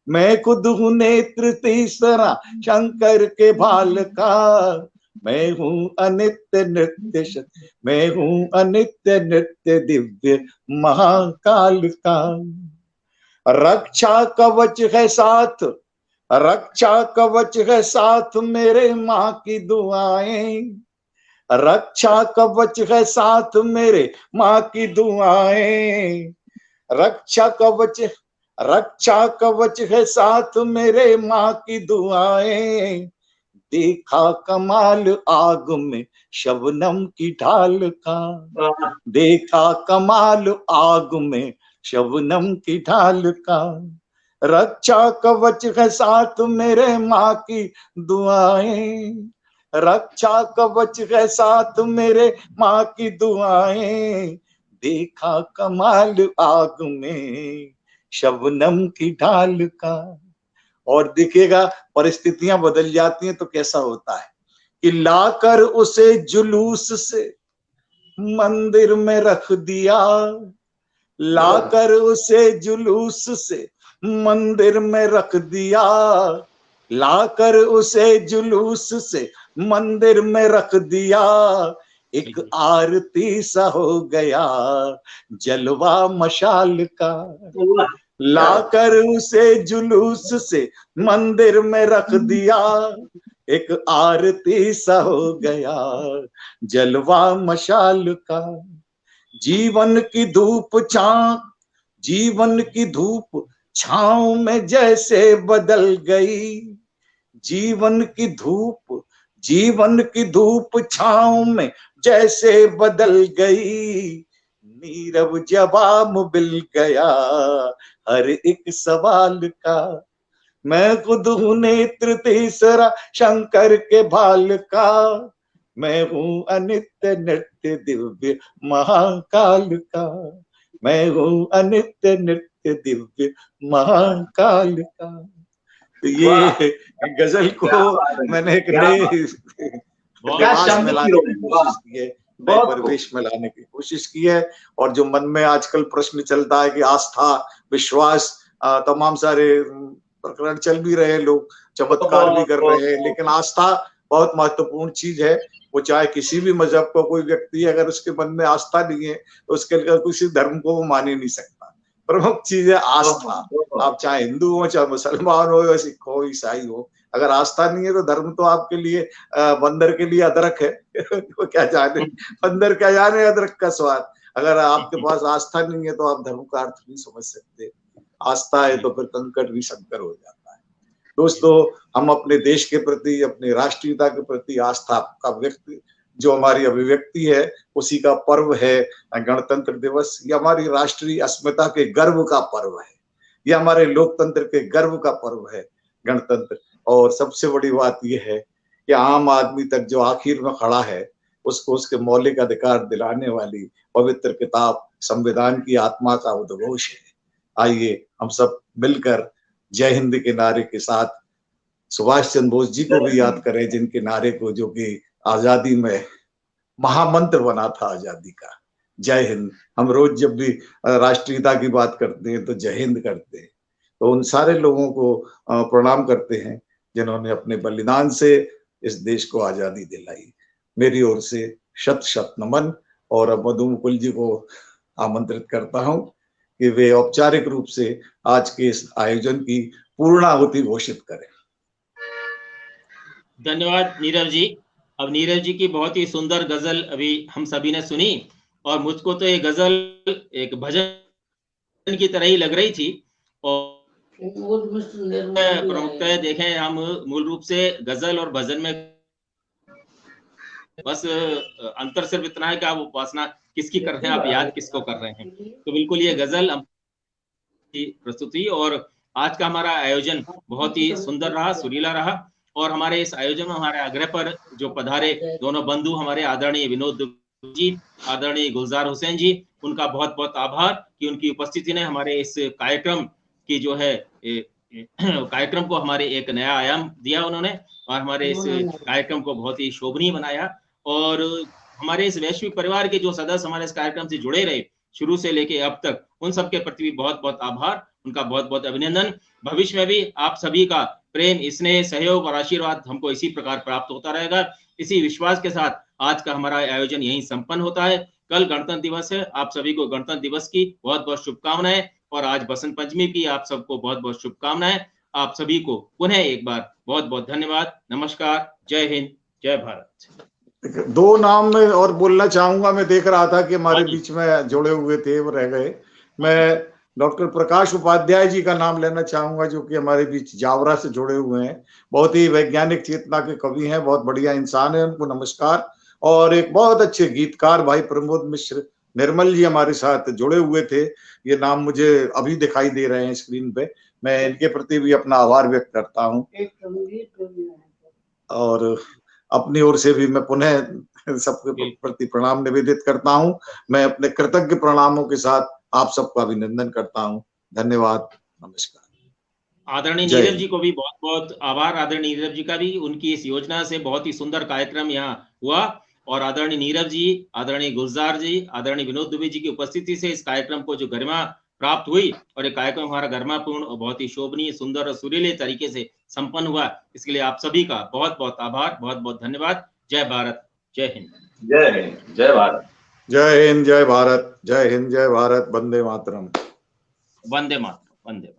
मैं खुद हूं नेत्र तीसरा शंकर के बाल का, मैं हूँ अनित्य नृत्य शक्ति, मैं हूँ अनित्य नृत्य दिव्य महाकाल का। रक्षा कवच है साथ, रक्षा कवच है साथ मेरे माँ की दुआएं, रक्षा कवच है साथ मेरे माँ की दुआएं, रक्षा कवच है साथ मेरे माँ की दुआएं। देखा कमाल आग में शबनम की ढाल का, देखा कमाल आग में शबनम की ढाल का। रक्षा कवच है साथ मेरे माँ की दुआएं, रक्षा कवच है साथ मेरे माँ की दुआएं। देखा कमाल आग में शबनम की ढाल का। और देखिएगा परिस्थितियां बदल जाती हैं तो कैसा होता है कि लाकर उसे जुलूस से मंदिर में रख दिया, लाकर उसे जुलूस से मंदिर में रख दिया, लाकर उसे जुलूस से मंदिर में रख दिया। एक आरती सा हो गया जलवा मशाल का, लाकर उसे जुलूस से मंदिर में रख दिया। एक आरती सा हो गया जलवा मशाल का। जीवन की धूप छांव, जीवन की धूप छांव में जैसे बदल गई, जीवन की धूप, जीवन की धूप छांव में जैसे बदल गई। नीरव जवाब मिल गया हर एक सवाल का। मैं खुद हूँ नेत्र तीसरा शंकर के भाल का, मैं हूँ अनित्य नृत्य दिव्य महाकाल का, मैं हूँ अनित्य नृत्य दिव्य महाकाल का। तो ये गजल को मैंने एक नए परिवेश में लाने की कोशिश की है। और जो मन में आजकल प्रश्न चलता है कि आस्था विश्वास, तमाम सारे प्रकरण चल भी रहे, लोग चमत्कार भी कर रहे हैं, लेकिन आस्था बहुत महत्वपूर्ण चीज है। वो चाहे किसी भी मजहब का कोई व्यक्ति है, अगर उसके मन में आस्था नहीं है तो उसके लिए किसी धर्म को वो मान ही नहीं सकता। प्रमुख चीज है आस्था। आप चाहे हिंदू हो, चाहे मुसलमान हो, या सिख हो, ईसाई हो, अगर आस्था नहीं है तो धर्म तो आपके लिए बंदर के लिए अदरक है। तो क्या जाने बंदर क्या जाने अदरक का स्वाद। अगर आपके पास आस्था नहीं है तो आप धर्म का अर्थ नहीं समझ सकते। आस्था है तो फिर कंकड़ भी शंकर हो जाता है। दोस्तों, हम अपने देश के प्रति, अपनी राष्ट्रीयता के प्रति आस्था का व्यक्त जो हमारी अभिव्यक्ति है, उसी का पर्व है गणतंत्र दिवस। ये हमारी राष्ट्रीय अस्मिता के गर्व का पर्व है, ये हमारे लोकतंत्र के गर्व का पर्व है गणतंत्र। और सबसे बड़ी बात यह है कि आम आदमी तक जो आखिर में खड़ा है, उसको उसके मौलिक अधिकार दिलाने वाली पवित्र किताब संविधान की आत्मा का उद्घोष है। आइए हम सब मिलकर जय हिंद के नारे के साथ सुभाष चंद्र बोस जी को भी याद करें, जिनके नारे को, जो कि आजादी में महामंत्र बना था आजादी का, जय हिंद। हम रोज जब भी राष्ट्रीयता की बात करते हैं तो जय हिंद करते हैं। तो उन सारे लोगों को प्रणाम करते हैं जिन्होंने अपने बलिदान से इस देश को आजादी दिलाई। मेरी ओर से शत शत नमन। और अब मधु मुकुल जी को आमंत्रित करता हूं कि वे औपचारिक रूप से आज के इस आयोजन की पूर्णाहुति घोषित करें। धन्यवाद नीरव जी। अब नीरव जी की बहुत ही सुंदर गजल अभी हम सभी ने सुनी, और मुझको तो ये गजल एक भजन की तरह ही लग रही थी। और प्रमुखतः देखें, हम मूल रूप से गजल और भजन में बस अंतर सिर्फ इतना है कि आप उपासना किसकी कर रहे हैं, आप याद किसको कर रहे हैं। तो बिल्कुल ये गजल प्रस्तुति और आज का हमारा आयोजन बहुत ही सुंदर रहा, सुरीला रहा। और हमारे इस आयोजन में हमारे आग्रह पर जो पधारे दोनों बंधु, हमारे आदरणीय विनोद जी, आदरणीय गुलजार हुसैन जी, उनका बहुत बहुत आभार कि उनकी उपस्थिति ने हमारे इस कार्यक्रम की जो है कार्यक्रम को हमारे एक नया आयाम दिया उन्होंने, और हमारे इस कार्यक्रम को बहुत ही शोभनीय बनाया। और हमारे इस वैश्विक परिवार के जो सदस्य हमारे इस कार्यक्रम से जुड़े रहे शुरू से लेके अब तक, उन सबके प्रति भी बहुत बहुत आभार, उनका बहुत बहुत अभिनंदन। भविष्य में भी आप सभी का प्रेम, स्नेह, सहयोग और आशीर्वाद हमको इसी प्रकार प्राप्त होता रहेगा। इसी विश्वास के साथ आज का हमारा आयोजन यहीं संपन्न होता है। कल गणतंत्र दिवस है, आप सभी को गणतंत्र दिवस की बहुत बहुत शुभकामनाएं और आज बसंत पंचमी की आप सबको बहुत बहुत शुभकामनाएं। आप सभी को पुनः एक बार बहुत बहुत धन्यवाद। नमस्कार, जय हिंद, जय भारत। दो नाम में और बोलना चाहूंगा, मैं देख रहा था कि हमारे बीच में जुड़े हुए थे वो रह गए। मैं डॉक्टर प्रकाश उपाध्याय जी का नाम लेना चाहूंगा, जो कि हमारे बीच जावरा से जुड़े हुए हैं। बहुत ही वैज्ञानिक चेतना के कवि हैं, बहुत बढ़िया इंसान है, उनको नमस्कार। और एक बहुत अच्छे गीतकार भाई प्रमोद मिश्र निर्मल जी हमारे साथ जुड़े हुए थे, ये नाम मुझे अभी दिखाई दे रहे हैं स्क्रीन पे। मैं इनके प्रति भी अपना आभार व्यक्त करता हूँ और अपनी ओर से भी मैं पुनः सबके प्रति प्रणाम निवेदित करता हूँ। मैं अपने कृतज्ञ प्रणामों के साथ आप सबका अभिनंदन करता हूँ। धन्यवाद, नमस्कार। आदरणीय नीरज जी को भी बहुत बहुत आभार। आदरणीय नीरज जी का भी, उनकी इस योजना से बहुत ही सुंदर कार्यक्रम यहाँ हुआ और आदरणीय नीरज जी, आदरणीय गुलजार जी, आदरणीय विनोद दुबे जी की उपस्थिति से इस कार्यक्रम को जो गरिमा प्राप्त हुई और ये कार्यक्रम हमारा गरिमापूर्ण और बहुत ही शोभनीय, सुंदर और सुरीले तरीके से संपन्न हुआ, इसके लिए आप सभी का बहुत बहुत आभार, बहुत बहुत धन्यवाद। जय भारत, जय हिंद। जय हिंद, जय भारत। जय हिंद, जय भारत, जय हिंद, जय भारत। वंदे मातरम। वंदे मातरम, वंदे।